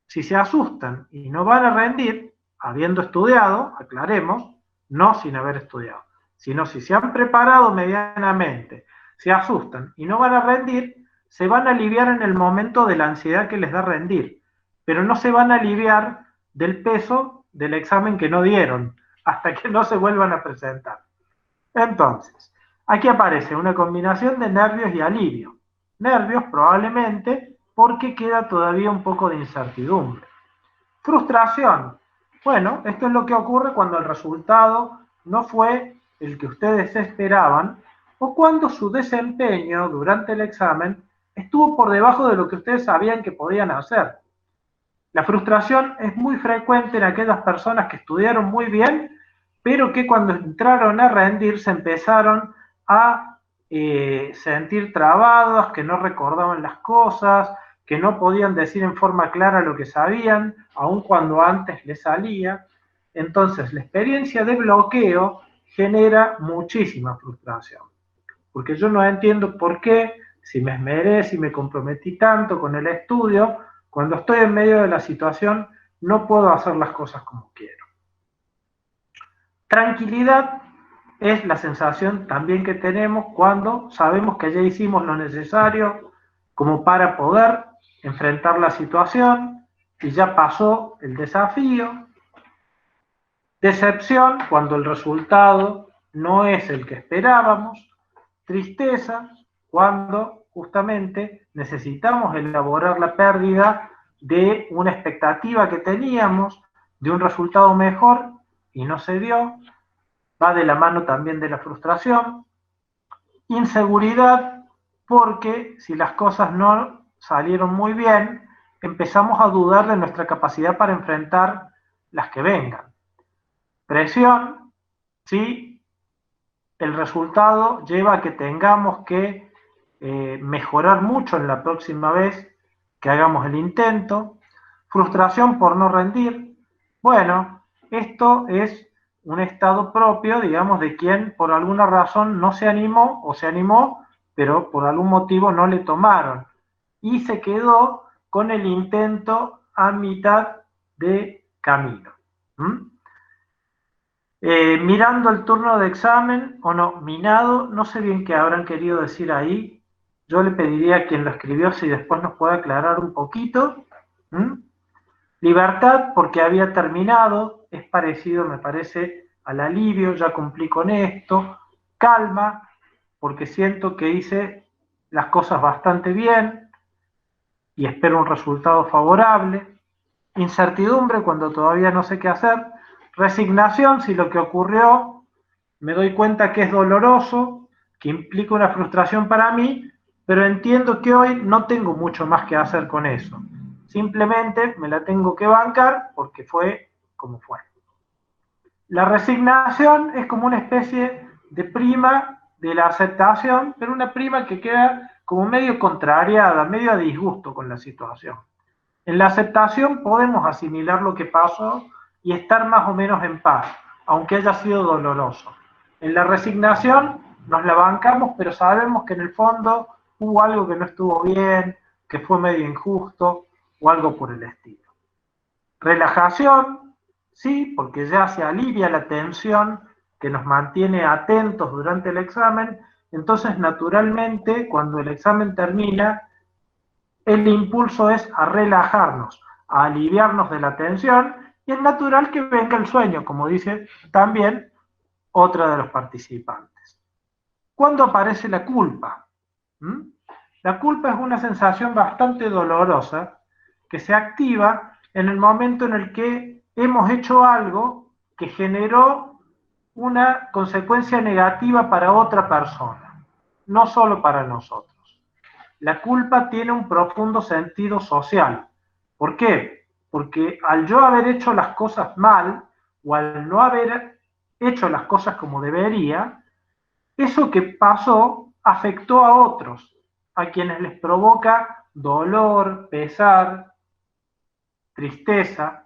Si se asustan y no van a rendir, habiendo estudiado, aclaremos, no sin haber estudiado, sino si se han preparado medianamente, se asustan y no van a rendir, se van a aliviar en el momento de la ansiedad que les da rendir, pero no se van a aliviar del peso del examen que no dieron, hasta que no se vuelvan a presentar. Entonces, aquí aparece una combinación de nervios y alivio. Nervios probablemente porque queda todavía un poco de incertidumbre. Frustración. Bueno, esto es lo que ocurre cuando el resultado no fue el que ustedes esperaban o cuando su desempeño durante el examen estuvo por debajo de lo que ustedes sabían que podían hacer. La frustración es muy frecuente en aquellas personas que estudiaron muy bien, pero que cuando entraron a rendir se empezaron a sentir trabados, que no recordaban las cosas, que no podían decir en forma clara lo que sabían, aun cuando antes les salía. Entonces, la experiencia de bloqueo genera muchísima frustración, porque yo no entiendo por qué, si me esmeré, si me comprometí tanto con el estudio, cuando estoy en medio de la situación no puedo hacer las cosas como quiero. Tranquilidad es la sensación también que tenemos cuando sabemos que ya hicimos lo necesario como para poder enfrentar la situación, y ya pasó el desafío. Decepción cuando el resultado no es el que esperábamos. Tristeza cuando justamente necesitamos elaborar la pérdida de una expectativa que teníamos, de un resultado mejor y no se dio. Va de la mano también de la frustración. Inseguridad porque si las cosas no salieron muy bien, empezamos a dudar de nuestra capacidad para enfrentar las que vengan. Presión, si el resultado lleva a que tengamos que mejorar mucho en la próxima vez que hagamos el intento. Frustración por no rendir. Bueno, esto es un estado propio, digamos, de quien por alguna razón no se animó o se animó, pero por algún motivo no le tomaron y se quedó con el intento a mitad de camino. Mirando el turno de examen o no, minado, no sé bien qué habrán querido decir ahí. Yo le pediría a quien lo escribió si después nos puede aclarar un poquito. Libertad porque había terminado, es parecido, me parece, al alivio, ya cumplí con esto. Calma, porque siento que hice las cosas bastante bien y espero un resultado favorable. Incertidumbre cuando todavía no sé qué hacer. Resignación si lo que ocurrió me doy cuenta que es doloroso, que implica una frustración para mí, pero entiendo que hoy no tengo mucho más que hacer con eso. Simplemente me la tengo que bancar porque fue como fue. La resignación es como una especie de prima de la aceptación, pero una prima que queda como medio contrariada, medio a disgusto con la situación. En la aceptación podemos asimilar lo que pasó y estar más o menos en paz, aunque haya sido doloroso. En la resignación nos la bancamos, pero sabemos que en el fondo hubo algo que no estuvo bien, que fue medio injusto o algo por el estilo. Relajación, sí, porque ya se alivia la tensión que nos mantiene atentos durante el examen, entonces naturalmente cuando el examen termina, el impulso es a relajarnos, a aliviarnos de la tensión y es natural que venga el sueño, como dice también otra de los participantes. ¿Cuándo aparece la culpa? La culpa es una sensación bastante dolorosa que se activa en el momento en el que hemos hecho algo que generó una consecuencia negativa para otra persona, no solo para nosotros. La culpa tiene un profundo sentido social. ¿Por qué? Porque al yo haber hecho las cosas mal o al no haber hecho las cosas como debería, eso que pasó afectó a otros, a quienes les provoca dolor, pesar, tristeza,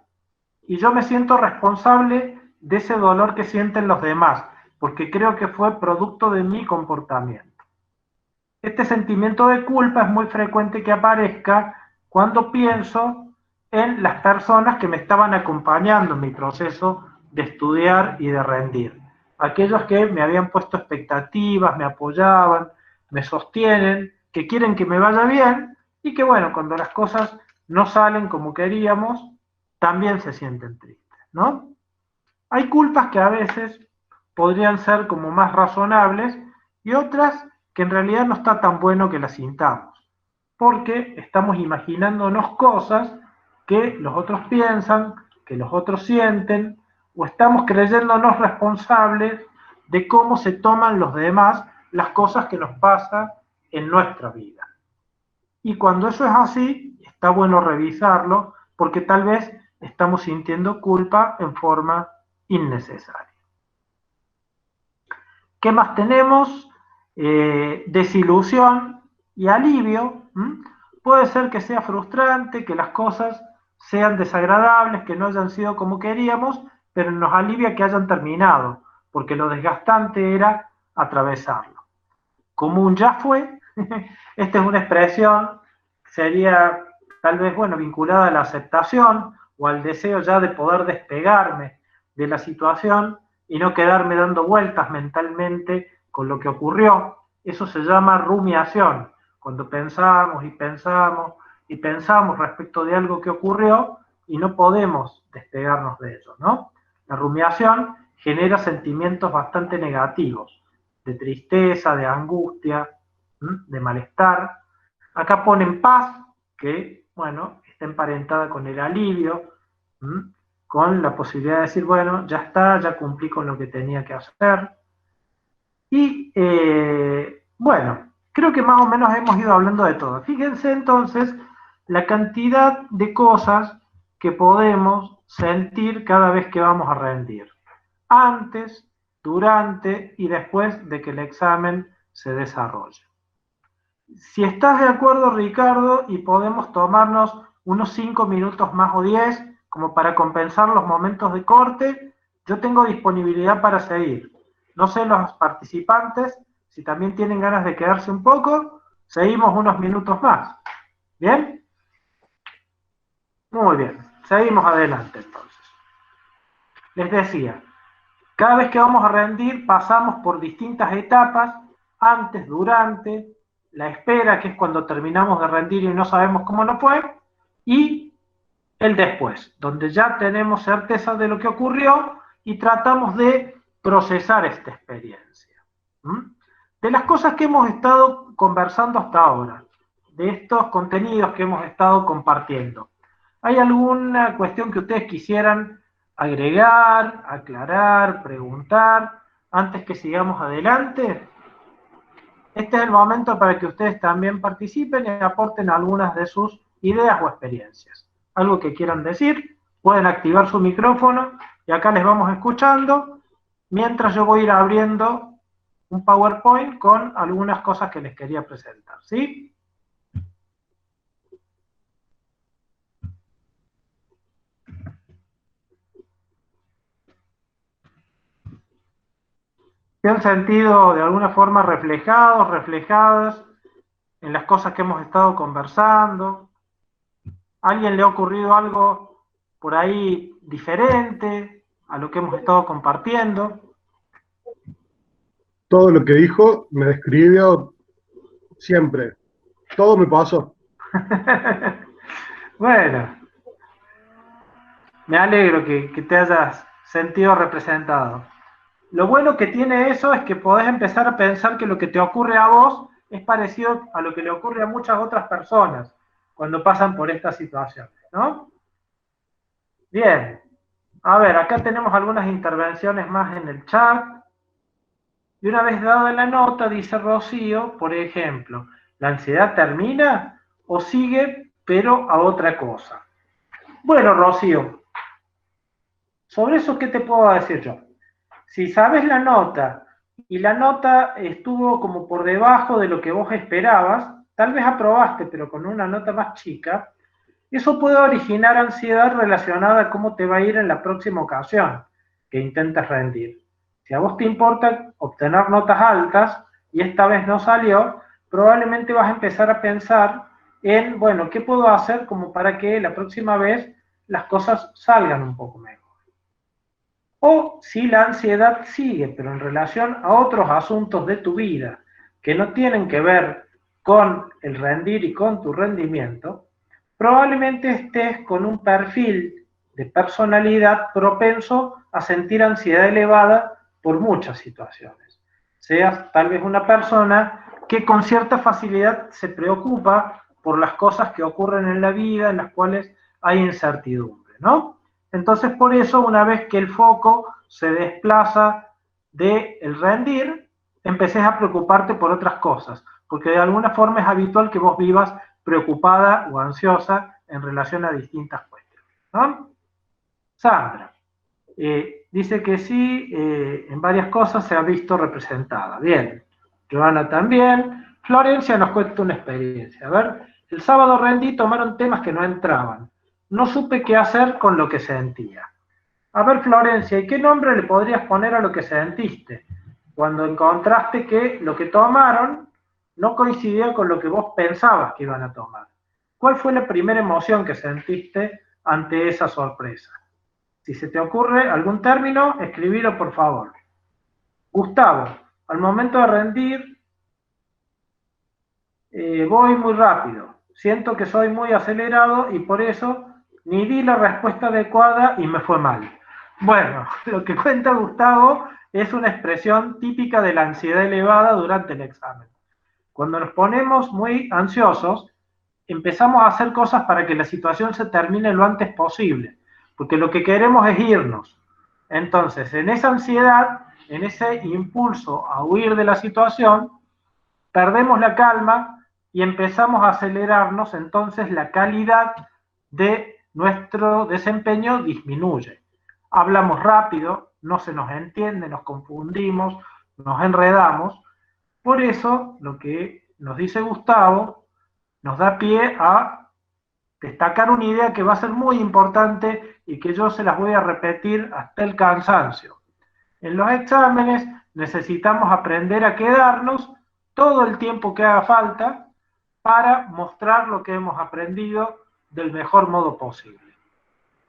y yo me siento responsable de ese dolor que sienten los demás, porque creo que fue producto de mi comportamiento. Este sentimiento de culpa es muy frecuente que aparezca cuando pienso en las personas que me estaban acompañando en mi proceso de estudiar y de rendir. Aquellos que me habían puesto expectativas, me apoyaban, me sostienen, que quieren que me vaya bien y que bueno, cuando las cosas no salen como queríamos, también se sienten tristes, ¿no? Hay culpas que a veces podrían ser como más razonables y otras que en realidad no está tan bueno que las sintamos, porque estamos imaginándonos cosas que los otros piensan, que los otros sienten, o estamos creyéndonos responsables de cómo se toman los demás las cosas que nos pasan en nuestra vida. Y cuando eso es así, está bueno revisarlo, porque tal vez estamos sintiendo culpa en forma innecesaria. ¿Qué más tenemos? Desilusión y alivio. Puede ser que sea frustrante, que las cosas sean desagradables, que no hayan sido como queríamos, pero nos alivia que hayan terminado, porque lo desgastante era atravesarlo. Como un ya fue, esta es una expresión, sería tal vez, bueno, vinculada a la aceptación o al deseo ya de poder despegarme de la situación y no quedarme dando vueltas mentalmente con lo que ocurrió. Eso se llama rumiación, cuando pensamos y pensamos y pensamos respecto de algo que ocurrió y no podemos despegarnos de ello, ¿no? La rumiación genera sentimientos bastante negativos, de tristeza, de angustia, de malestar. Acá ponen paz, que, bueno, está emparentada con el alivio, con la posibilidad de decir, bueno, ya está, ya cumplí con lo que tenía que hacer. Y, bueno, creo que más o menos hemos ido hablando de todo. Fíjense entonces la cantidad de cosas que podemos sentir cada vez que vamos a rendir. Antes, durante y después de que el examen se desarrolle. Si estás de acuerdo, Ricardo, y podemos tomarnos unos 5 minutos más o 10 como para compensar los momentos de corte, yo tengo disponibilidad para seguir. No sé los participantes, si también tienen ganas de quedarse un poco, seguimos unos minutos más. ¿Bien? Muy bien, seguimos adelante entonces. Les decía, cada vez que vamos a rendir pasamos por distintas etapas, antes, durante, la espera, que es cuando terminamos de rendir y no sabemos cómo nos fue, y el después, donde ya tenemos certeza de lo que ocurrió y tratamos de procesar esta experiencia. De las cosas que hemos estado conversando hasta ahora, de estos contenidos que hemos estado compartiendo, ¿hay alguna cuestión que ustedes quisieran agregar, aclarar, preguntar, antes que sigamos adelante? Este es el momento para que ustedes también participen y aporten algunas de sus ideas o experiencias. Algo que quieran decir, pueden activar su micrófono y acá les vamos escuchando, mientras yo voy a ir abriendo un PowerPoint con algunas cosas que les quería presentar, ¿sí? ¿Se han sentido de alguna forma reflejados, reflejadas en las cosas que hemos estado conversando? ¿A alguien le ha ocurrido algo por ahí diferente a lo que hemos estado compartiendo? Todo lo que dijo me describió siempre. Todo me pasó. Bueno, me alegro que te hayas sentido representado. Lo bueno que tiene eso es que podés empezar a pensar que lo que te ocurre a vos es parecido a lo que le ocurre a muchas otras personas cuando pasan por estas situaciones, ¿no? Bien. A ver, acá tenemos algunas intervenciones más en el chat. Y una vez dada la nota, dice Rocío, por ejemplo, ¿la ansiedad termina o sigue, pero a otra cosa? Bueno, Rocío, sobre eso, ¿qué te puedo decir yo? Si sabes la nota y la nota estuvo como por debajo de lo que vos esperabas, tal vez aprobaste, pero con una nota más chica, eso puede originar ansiedad relacionada a cómo te va a ir en la próxima ocasión que intentes rendir. Si a vos te importa obtener notas altas y esta vez no salió, probablemente vas a empezar a pensar en, bueno, ¿qué puedo hacer como para que la próxima vez las cosas salgan un poco mejor? O si la ansiedad sigue, pero en relación a otros asuntos de tu vida que no tienen que ver con el rendir y con tu rendimiento, probablemente estés con un perfil de personalidad propenso a sentir ansiedad elevada por muchas situaciones. Seas tal vez una persona que con cierta facilidad se preocupa por las cosas que ocurren en la vida, en las cuales hay incertidumbre, ¿no? Entonces, por eso, una vez que el foco se desplaza del rendir, empecés a preocuparte por otras cosas, porque de alguna forma es habitual que vos vivas preocupada o ansiosa en relación a distintas cuestiones, ¿no? Sandra, dice que sí, en varias cosas se ha visto representada. Bien. Joana también. Florencia nos cuenta una experiencia. A ver, el sábado rendí, tomaron temas que no entraban. No supe qué hacer con lo que sentía. A ver, Florencia, ¿y qué nombre le podrías poner a lo que sentiste cuando encontraste que lo que tomaron no coincidía con lo que vos pensabas que iban a tomar? ¿Cuál fue la primera emoción que sentiste ante esa sorpresa? Si se te ocurre algún término, escribilo por favor. Gustavo, al momento de rendir, voy muy rápido. Siento que soy muy acelerado y por eso ni di la respuesta adecuada y me fue mal. Bueno, lo que cuenta Gustavo es una expresión típica de la ansiedad elevada durante el examen. Cuando nos ponemos muy ansiosos, empezamos a hacer cosas para que la situación se termine lo antes posible, porque lo que queremos es irnos. Entonces, en esa ansiedad, en ese impulso a huir de la situación, perdemos la calma y empezamos a acelerarnos, entonces la calidad de nuestro desempeño disminuye. Hablamos rápido, no se nos entiende, nos confundimos, nos enredamos. Por eso, lo que nos dice Gustavo nos da pie a destacar una idea que va a ser muy importante y que yo se las voy a repetir hasta el cansancio. En los exámenes necesitamos aprender a quedarnos todo el tiempo que haga falta para mostrar lo que hemos aprendido del mejor modo posible.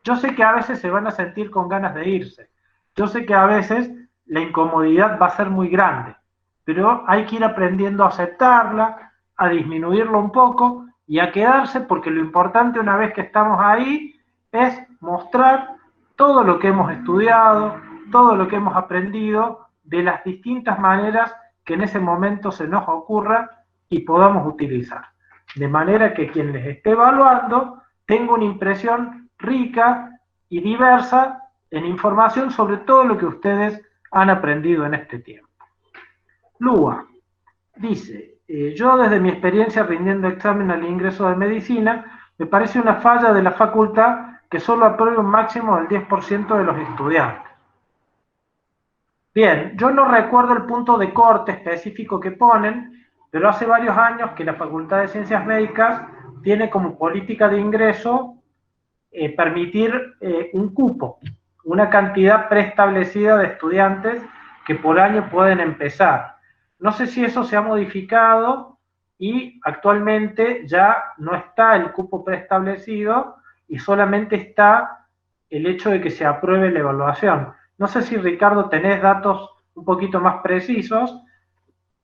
Yo sé que a veces se van a sentir con ganas de irse. Yo sé que a veces la incomodidad va a ser muy grande, pero hay que ir aprendiendo a aceptarla, a disminuirlo un poco y a quedarse, porque lo importante una vez que estamos ahí es mostrar todo lo que hemos estudiado, todo lo que hemos aprendido de las distintas maneras que en ese momento se nos ocurra y podamos utilizar. De manera que quien les esté evaluando tenga una impresión rica y diversa en información sobre todo lo que ustedes han aprendido en este tiempo. Lua dice, yo desde mi experiencia rindiendo examen al ingreso de medicina, me parece una falla de la facultad que solo apruebe un máximo del 10% de los estudiantes. Bien, yo no recuerdo el punto de corte específico que ponen, pero hace varios años que la Facultad de Ciencias Médicas tiene como política de ingreso permitir un cupo, una cantidad preestablecida de estudiantes que por año pueden empezar. No sé si eso se ha modificado y actualmente ya no está el cupo preestablecido y solamente está el hecho de que se apruebe la evaluación. No sé si, Ricardo, tenés datos un poquito más precisos,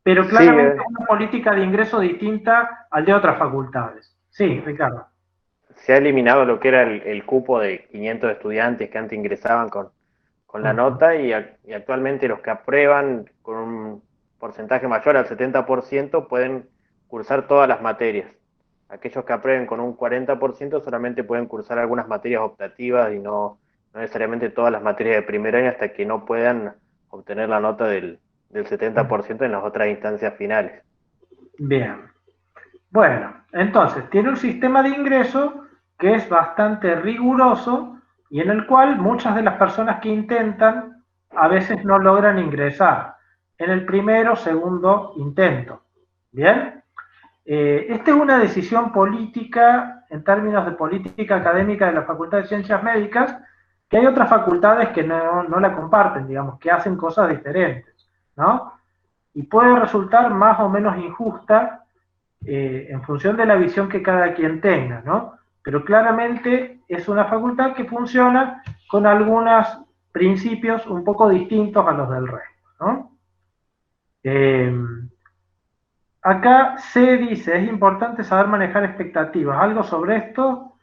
pero claramente es una política de ingreso distinta al de otras facultades. Sí, Ricardo. Se ha eliminado lo que era el cupo de 500 estudiantes que antes ingresaban con la nota y actualmente los que aprueban con un porcentaje mayor al 70% pueden cursar todas las materias. Aquellos que aprueben con un 40% solamente pueden cursar algunas materias optativas y no necesariamente todas las materias de primer año hasta que no puedan obtener la nota del 70% en las otras instancias finales. Bien. Bueno, entonces tiene un sistema de ingreso que es bastante riguroso y en el cual muchas de las personas que intentan a veces no logran ingresar en el primero o segundo intento. ¿Bien? Esta es una decisión política en términos de política académica de la Facultad de Ciencias Médicas, que hay otras facultades que no la comparten, digamos, que hacen cosas diferentes, ¿no? Y puede resultar más o menos injusta en función de la visión que cada quien tenga, ¿no? Pero claramente es una facultad que funciona con algunos principios un poco distintos a los del resto, ¿no? Acá se dice, es importante saber manejar expectativas. ¿Algo sobre esto?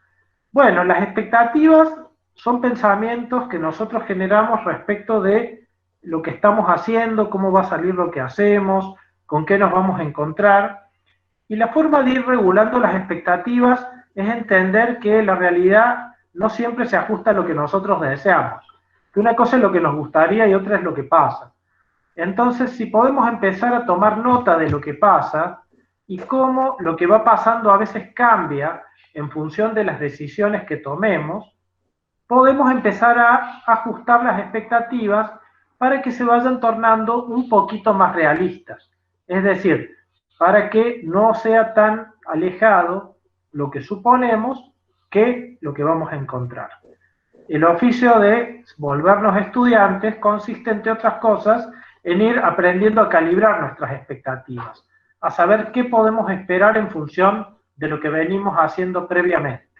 Bueno, las expectativas son pensamientos que nosotros generamos respecto de lo que estamos haciendo, cómo va a salir lo que hacemos, con qué nos vamos a encontrar. Y la forma de ir regulando las expectativas es entender que la realidad no siempre se ajusta a lo que nosotros deseamos. Que una cosa es lo que nos gustaría y otra es lo que pasa. Entonces, si podemos empezar a tomar nota de lo que pasa y cómo lo que va pasando a veces cambia en función de las decisiones que tomemos, podemos empezar a ajustar las expectativas para que se vayan tornando un poquito más realistas. Es decir, para que no sea tan alejado lo que suponemos que lo que vamos a encontrar. El oficio de volvernos estudiantes consiste, entre otras cosas, en ir aprendiendo a calibrar nuestras expectativas, a saber qué podemos esperar en función de lo que venimos haciendo previamente.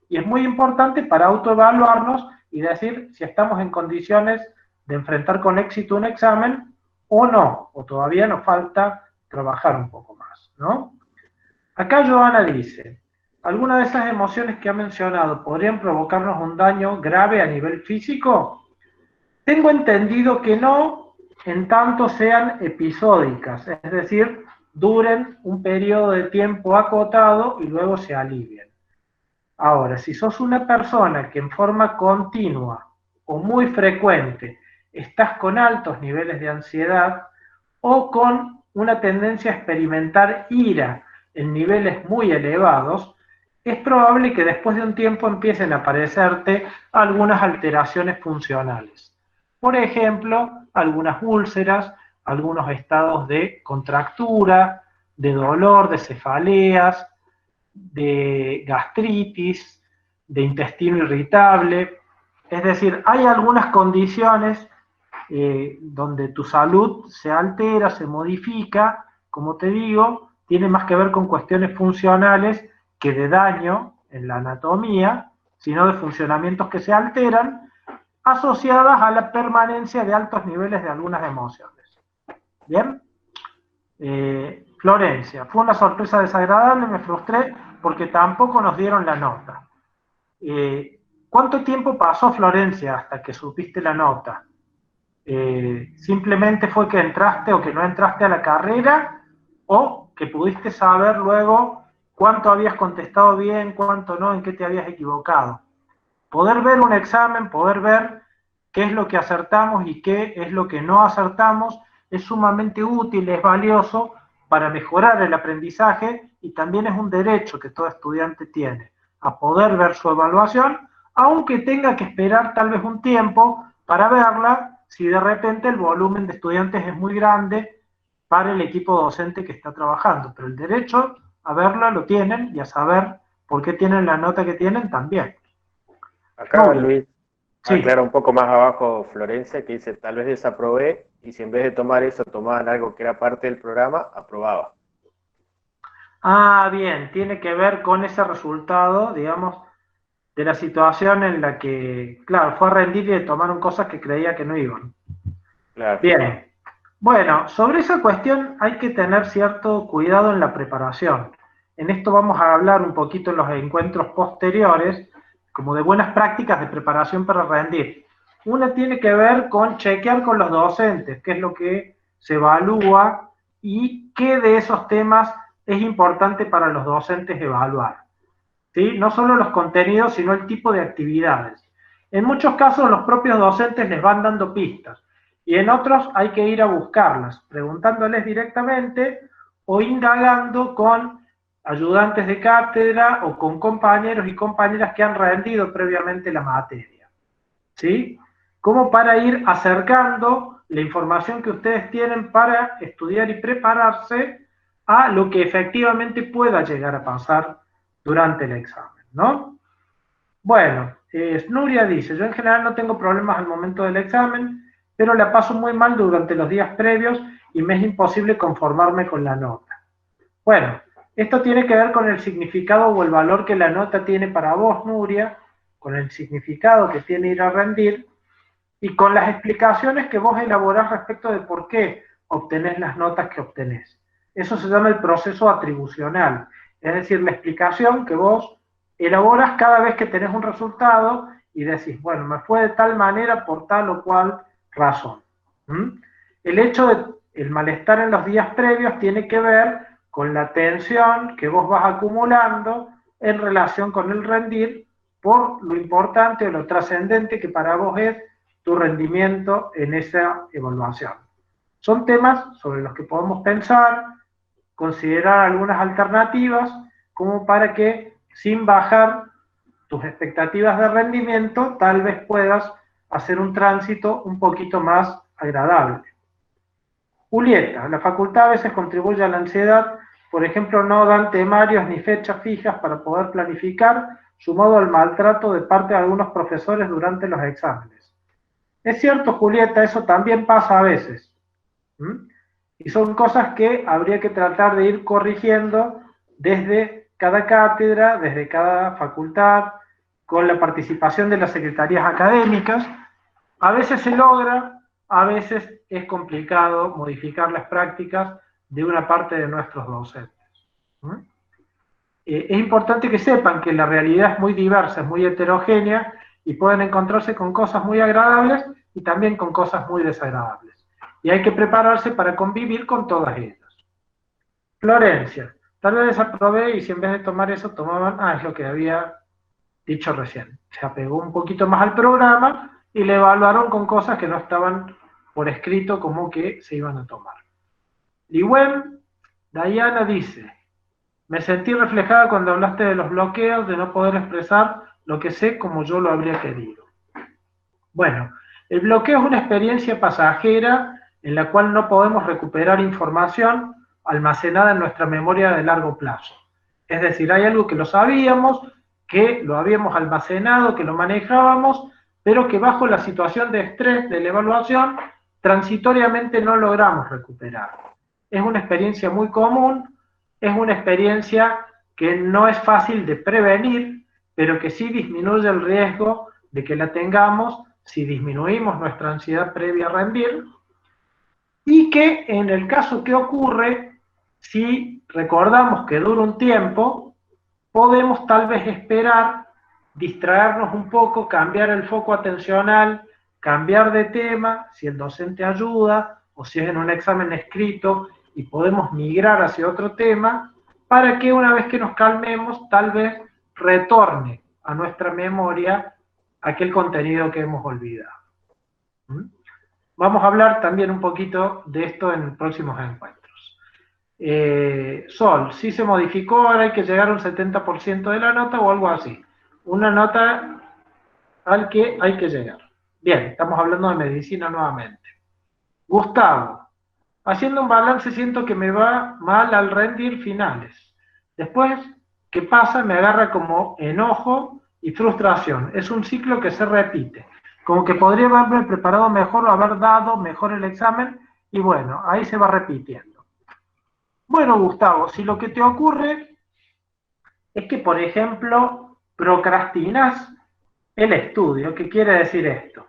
Y es muy importante para autoevaluarnos y decir si estamos en condiciones de enfrentar con éxito un examen o no, o todavía nos falta trabajar un poco más, ¿no? Acá Joana dice, ¿alguna de esas emociones que ha mencionado podrían provocarnos un daño grave a nivel físico? Tengo entendido que no, en tanto sean episódicas, es decir, duren un periodo de tiempo acotado y luego se alivien. Ahora, si sos una persona que en forma continua o muy frecuente estás con altos niveles de ansiedad o con una tendencia a experimentar ira en niveles muy elevados, es probable que después de un tiempo empiecen a aparecerte algunas alteraciones funcionales. Por ejemplo, algunas úlceras, algunos estados de contractura, de dolor, de cefaleas, de gastritis, de intestino irritable. Es decir, hay algunas condiciones donde tu salud se altera, se modifica, como te digo, tiene más que ver con cuestiones funcionales que de daño en la anatomía, sino de funcionamientos que se alteran, asociadas a la permanencia de altos niveles de algunas emociones. ¿Bien? Florencia, fue una sorpresa desagradable, me frustré porque tampoco nos dieron la nota. ¿Cuánto tiempo pasó, Florencia, hasta que supiste la nota? ¿Simplemente fue que entraste o que no entraste a la carrera, o que pudiste saber luego cuánto habías contestado bien, cuánto no, en qué te habías equivocado? Poder ver un examen, poder ver qué es lo que acertamos y qué es lo que no acertamos, es sumamente útil, es valioso para mejorar el aprendizaje, y también es un derecho que todo estudiante tiene a poder ver su evaluación, aunque tenga que esperar tal vez un tiempo para verla si de repente el volumen de estudiantes es muy grande para el equipo docente que está trabajando. Pero el derecho a verla lo tienen, y a saber por qué tienen la nota que tienen también. Acá Luis Sí. aclara un poco más abajo Florencia, que dice, tal vez desaprobé, y si en vez de tomar eso tomaban algo que era parte del programa, aprobaba. Ah, bien, tiene que ver con ese resultado, digamos, de la situación en la que, claro, fue a rendir y tomaron cosas que creía que no iban. Claro. Bien, bueno, sobre esa cuestión hay que tener cierto cuidado en la preparación. En esto vamos a hablar un poquito en los encuentros posteriores, como de buenas prácticas de preparación para rendir. Una tiene que ver con chequear con los docentes, qué es lo que se evalúa y qué de esos temas es importante para los docentes evaluar. ¿Sí? No solo los contenidos, sino el tipo de actividades. En muchos casos los propios docentes les van dando pistas, y en otros hay que ir a buscarlas, preguntándoles directamente o indagando con ayudantes de cátedra o con compañeros y compañeras que han rendido previamente la materia. ¿Sí? Como para ir acercando la información que ustedes tienen para estudiar y prepararse a lo que efectivamente pueda llegar a pasar durante el examen, ¿no? Bueno, Nuria dice, yo en general no tengo problemas al momento del examen, pero la paso muy mal durante los días previos y me es imposible conformarme con la nota. Bueno, esto tiene que ver con el significado o el valor que la nota tiene para vos, Nuria, con el significado que tiene ir a rendir y con las explicaciones que vos elaborás respecto de por qué obtenés las notas que obtenés. Eso se llama el proceso atribucional, es decir, la explicación que vos elaboras cada vez que tenés un resultado y decís, bueno, me fue de tal manera por tal o cual razón. El hecho de el malestar en los días previos tiene que ver con la tensión que vos vas acumulando en relación con el rendir, por lo importante o lo trascendente que para vos es tu rendimiento en esa evaluación. Son temas sobre los que podemos pensar, considerar algunas alternativas, como para que sin bajar tus expectativas de rendimiento, tal vez puedas hacer un tránsito un poquito más agradable. Julieta, la facultad a veces contribuye a la ansiedad, por ejemplo, no dan temarios ni fechas fijas para poder planificar, sumado al maltrato de parte de algunos profesores durante los exámenes. Es cierto, Julieta, eso también pasa a veces. Y son cosas que habría que tratar de ir corrigiendo desde cada cátedra, desde cada facultad, con la participación de las secretarías académicas. A veces se logra, a veces es complicado modificar las prácticas de una parte de nuestros docentes. es importante que sepan que la realidad es muy diversa, es muy heterogénea y pueden encontrarse con cosas muy agradables y también con cosas muy desagradables. Y hay que prepararse para convivir con todas ellas. Florencia, tal vez desaprobé y si en vez de tomar eso tomaban, es lo que había dicho recién. Se apegó un poquito más al programa y le evaluaron con cosas que no estaban por escrito como que se iban a tomar. Liwen, Diana dice, me sentí reflejada cuando hablaste de los bloqueos, de no poder expresar lo que sé como yo lo habría querido. Bueno, el bloqueo es una experiencia pasajera en la cual no podemos recuperar información almacenada en nuestra memoria de largo plazo. Es decir, hay algo que lo sabíamos, que lo habíamos almacenado, que lo manejábamos, pero que bajo la situación de estrés de la evaluación, transitoriamente no logramos recuperar. Es una experiencia muy común, es una experiencia que no es fácil de prevenir, pero que sí disminuye el riesgo de que la tengamos si disminuimos nuestra ansiedad previa a rendir, y que en el caso que ocurre, si recordamos que dura un tiempo, podemos tal vez esperar, distraernos un poco, cambiar el foco atencional, cambiar de tema, si el docente ayuda, o si es en un examen escrito, y podemos migrar hacia otro tema, para que una vez que nos calmemos, tal vez retorne a nuestra memoria aquel contenido que hemos olvidado. Vamos a hablar también un poquito de esto en próximos encuentros. Sol, si se modificó, ahora hay que llegar a un 70% de la nota o algo así. Una nota al que hay que llegar. Bien, estamos hablando de medicina nuevamente. Gustavo, haciendo un balance siento que me va mal al rendir finales. Después, ¿qué pasa? Me agarra como enojo y frustración. Es un ciclo que se repite. Como que podría haberme preparado mejor o haber dado mejor el examen y bueno, ahí se va repitiendo. Bueno, Gustavo, si lo que te ocurre es que, por ejemplo, procrastinas el estudio, ¿qué quiere decir esto?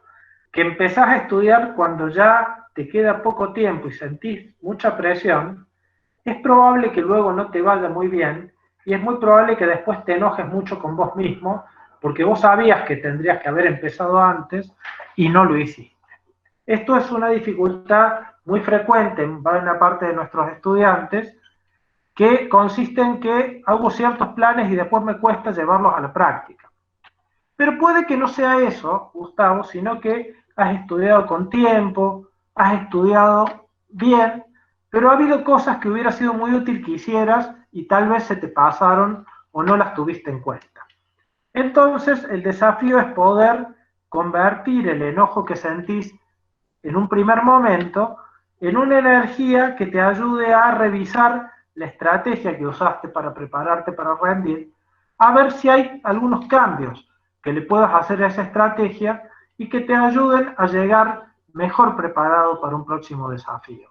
Que empezás a estudiar cuando ya te queda poco tiempo y sentís mucha presión, es probable que luego no te vaya muy bien y es muy probable que después te enojes mucho con vos mismo porque vos sabías que tendrías que haber empezado antes y no lo hiciste. Esto es una dificultad muy frecuente en buena parte de nuestros estudiantes que consiste en que hago ciertos planes y después me cuesta llevarlos a la práctica. Pero puede que no sea eso, Gustavo, sino que has estudiado con tiempo, has estudiado bien, pero ha habido cosas que hubiera sido muy útil que hicieras y tal vez se te pasaron o no las tuviste en cuenta. Entonces, el desafío es poder convertir el enojo que sentís en un primer momento en una energía que te ayude a revisar la estrategia que usaste para prepararte para rendir, a ver si hay algunos cambios que le puedas hacer a esa estrategia y que te ayuden a llegar mejor preparado para un próximo desafío.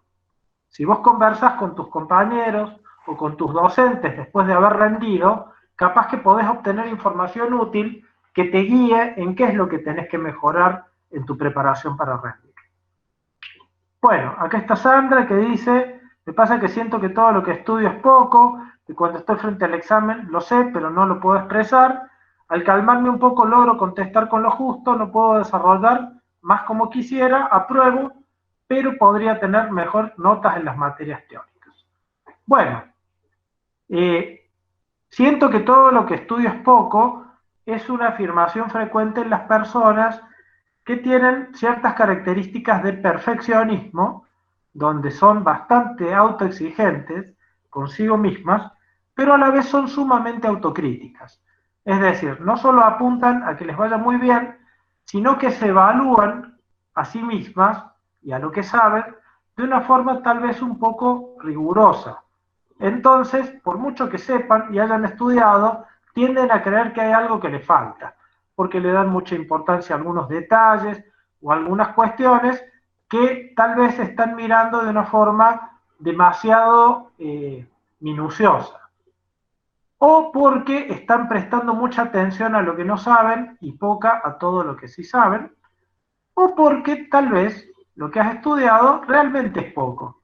Si vos conversás con tus compañeros o con tus docentes después de haber rendido, capaz que podés obtener información útil que te guíe en qué es lo que tenés que mejorar en tu preparación para rendir. Bueno, acá está Sandra que dice, me pasa que siento que todo lo que estudio es poco, que cuando estoy frente al examen lo sé, pero no lo puedo expresar. Al calmarme un poco logro contestar con lo justo, no puedo desarrollar más como quisiera, apruebo, pero podría tener mejor notas en las materias teóricas. Bueno, siento que todo lo que estudio es poco, es una afirmación frecuente en las personas que tienen ciertas características de perfeccionismo, donde son bastante autoexigentes consigo mismas, pero a la vez son sumamente autocríticas. Es decir, no solo apuntan a que les vaya muy bien, sino que se evalúan a sí mismas y a lo que saben de una forma tal vez un poco rigurosa. Entonces, por mucho que sepan y hayan estudiado, tienden a creer que hay algo que les falta, porque le dan mucha importancia a algunos detalles o algunas cuestiones que tal vez están mirando de una forma demasiado minuciosa. O porque están prestando mucha atención a lo que no saben y poca a todo lo que sí saben, o porque tal vez lo que has estudiado realmente es poco.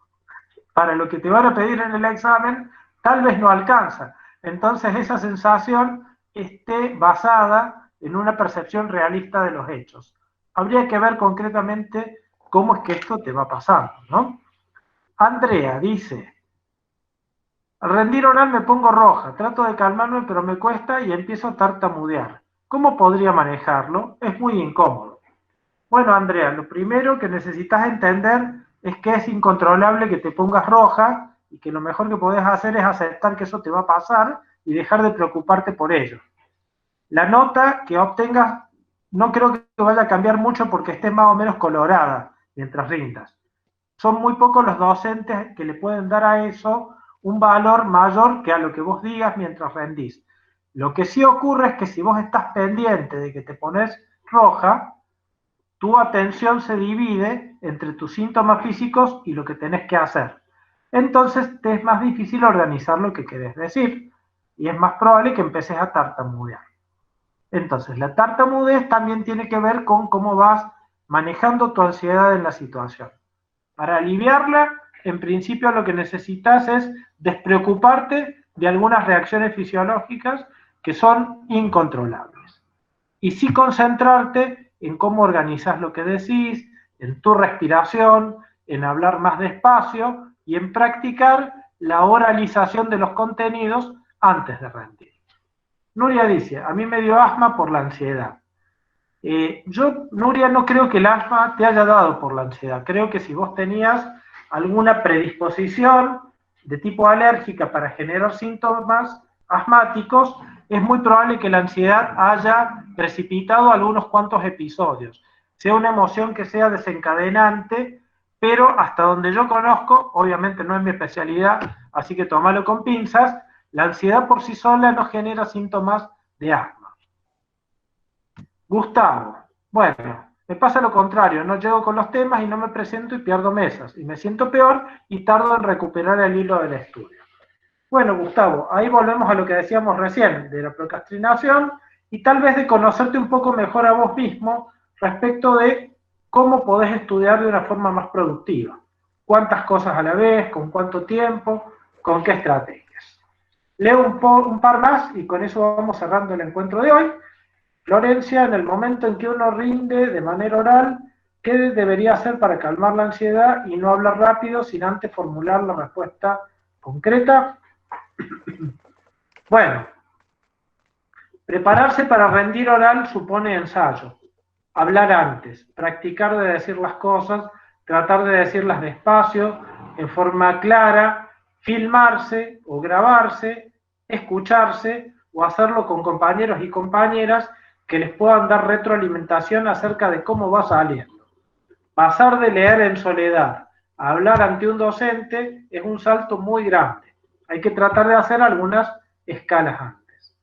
Para lo que te van a pedir en el examen, tal vez no alcanza, entonces esa sensación esté basada en una percepción realista de los hechos. Habría que ver concretamente cómo es que esto te va pasando, ¿no? Andrea dice, al rendir oral me pongo roja, trato de calmarme pero me cuesta y empiezo a tartamudear. ¿Cómo podría manejarlo? Es muy incómodo. Bueno, Andrea, lo primero que necesitas entender es que es incontrolable que te pongas roja y que lo mejor que podés hacer es aceptar que eso te va a pasar y dejar de preocuparte por ello. La nota que obtengas no creo que vaya a cambiar mucho porque estés más o menos colorada mientras rindas. Son muy pocos los docentes que le pueden dar a eso un valor mayor que a lo que vos digas mientras rendís. Lo que sí ocurre es que si vos estás pendiente de que te pones roja, tu atención se divide entre tus síntomas físicos y lo que tenés que hacer. Entonces te es más difícil organizar lo que querés decir y es más probable que empeces a tartamudear. Entonces, la tartamudez también tiene que ver con cómo vas manejando tu ansiedad en la situación. Para aliviarla, en principio lo que necesitas es despreocuparte de algunas reacciones fisiológicas que son incontrolables. Y sí concentrarte en cómo organizas lo que decís, en tu respiración, en hablar más despacio y en practicar la oralización de los contenidos antes de rendir. Nuria dice, a mí me dio asma por la ansiedad. Yo, Nuria, no creo que el asma te haya dado por la ansiedad. Creo que si vos tenías alguna predisposición de tipo alérgica para generar síntomas asmáticos, es muy probable que la ansiedad haya precipitado algunos cuantos episodios. Sea una emoción que sea desencadenante, pero hasta donde yo conozco, obviamente no es mi especialidad, así que tómalo con pinzas, la ansiedad por sí sola no genera síntomas de asma. Gustavo, bueno, me pasa lo contrario, no llego con los temas y no me presento y pierdo mesas, y me siento peor y tardo en recuperar el hilo del estudio. Bueno, Gustavo, ahí volvemos a lo que decíamos recién, de la procrastinación y tal vez de conocerte un poco mejor a vos mismo respecto de cómo podés estudiar de una forma más productiva. Cuántas cosas a la vez, con cuánto tiempo, con qué estrategias. Leo un par más y con eso vamos cerrando el encuentro de hoy. Florencia, en el momento en que uno rinde de manera oral, ¿qué debería hacer para calmar la ansiedad y no hablar rápido sin antes formular la respuesta concreta? Bueno, prepararse para rendir oral supone ensayo, hablar antes, practicar de decir las cosas, tratar de decirlas despacio, en forma clara, filmarse o grabarse, escucharse o hacerlo con compañeros y compañeras que les puedan dar retroalimentación acerca de cómo va saliendo. Pasar de leer en soledad a hablar ante un docente es un salto muy grande. Hay que tratar de hacer algunas escalas antes.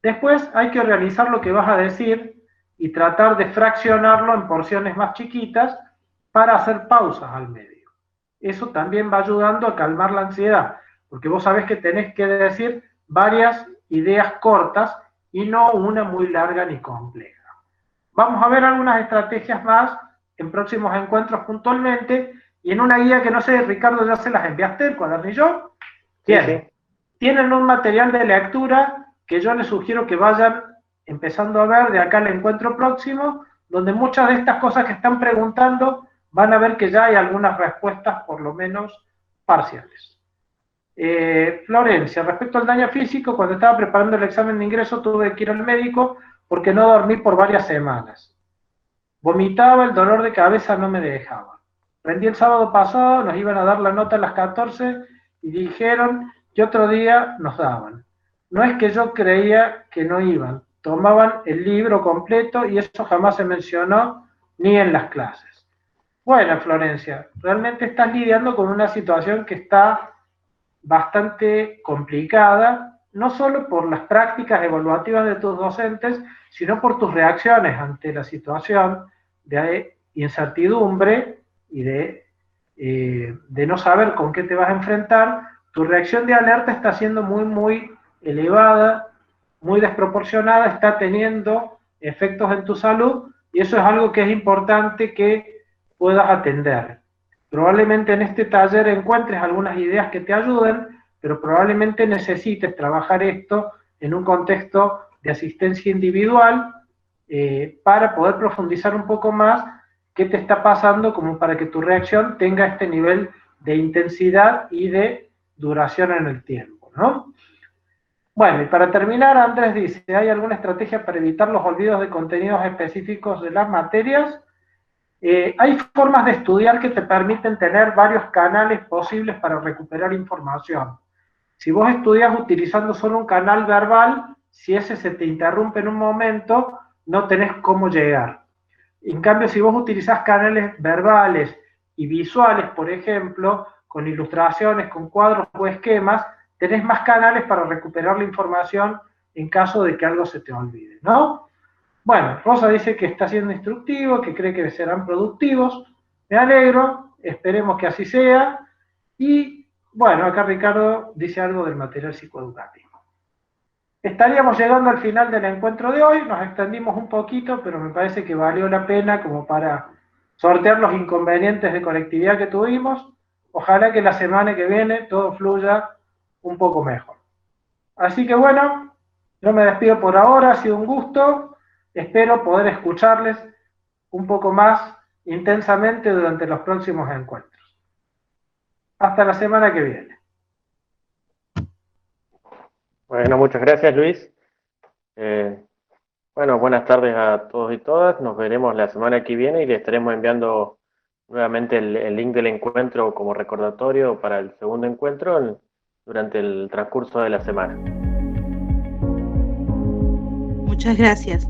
Después hay que organizar lo que vas a decir y tratar de fraccionarlo en porciones más chiquitas para hacer pausas al medio. Eso también va ayudando a calmar la ansiedad, porque vos sabés que tenés que decir varias ideas cortas y no una muy larga ni compleja. Vamos a ver algunas estrategias más en próximos encuentros puntualmente y en una guía que no sé, Ricardo, ya se las enviaste, el cuadernillo. Bien, sí. Tienen un material de lectura que yo les sugiero que vayan empezando a ver de acá al encuentro próximo, donde muchas de estas cosas que están preguntando van a ver que ya hay algunas respuestas por lo menos parciales. Florencia, respecto al daño físico, cuando estaba preparando el examen de ingreso tuve que ir al médico porque no dormí por varias semanas. Vomitaba, el dolor de cabeza no me dejaba. Rendí el sábado pasado, nos iban a dar la nota a las 14 y dijeron que otro día nos daban. No es que yo creía que no iban, tomaban el libro completo y eso jamás se mencionó ni en las clases. Bueno, Florencia, realmente estás lidiando con una situación que está bastante complicada, no solo por las prácticas evaluativas de tus docentes, sino por tus reacciones ante la situación de incertidumbre y de no saber con qué te vas a enfrentar. Tu reacción de alerta está siendo muy elevada, muy desproporcionada, está teniendo efectos en tu salud y eso es algo que es importante que puedas atender. Probablemente en este taller encuentres algunas ideas que te ayuden, pero probablemente necesites trabajar esto en un contexto de asistencia individual para poder profundizar un poco más qué te está pasando como para que tu reacción tenga este nivel de intensidad y de duración en el tiempo, ¿no? Bueno, y para terminar, Andrés dice, ¿hay alguna estrategia para evitar los olvidos de contenidos específicos de las materias? Hay formas de estudiar que te permiten tener varios canales posibles para recuperar información. Si vos estudias utilizando solo un canal verbal, si ese se te interrumpe en un momento, no tenés cómo llegar. En cambio, si vos utilizás canales verbales y visuales, por ejemplo, con ilustraciones, con cuadros o esquemas, tenés más canales para recuperar la información en caso de que algo se te olvide, ¿no? Bueno, Rosa dice que está siendo instructivo, que cree que serán productivos. Me alegro, esperemos que así sea. Y bueno, acá Ricardo dice algo del material psicoeducativo. Estaríamos llegando al final del encuentro de hoy, nos extendimos un poquito, pero me parece que valió la pena como para sortear los inconvenientes de conectividad que tuvimos. Ojalá que la semana que viene todo fluya un poco mejor. Así que bueno, yo me despido por ahora, ha sido un gusto, espero poder escucharles un poco más intensamente durante los próximos encuentros. Hasta la semana que viene. Bueno, muchas gracias, Luis. Bueno, buenas tardes a todos y todas. Nos veremos la semana que viene y le estaremos enviando nuevamente el link del encuentro como recordatorio para el segundo encuentro durante el transcurso de la semana. Muchas gracias.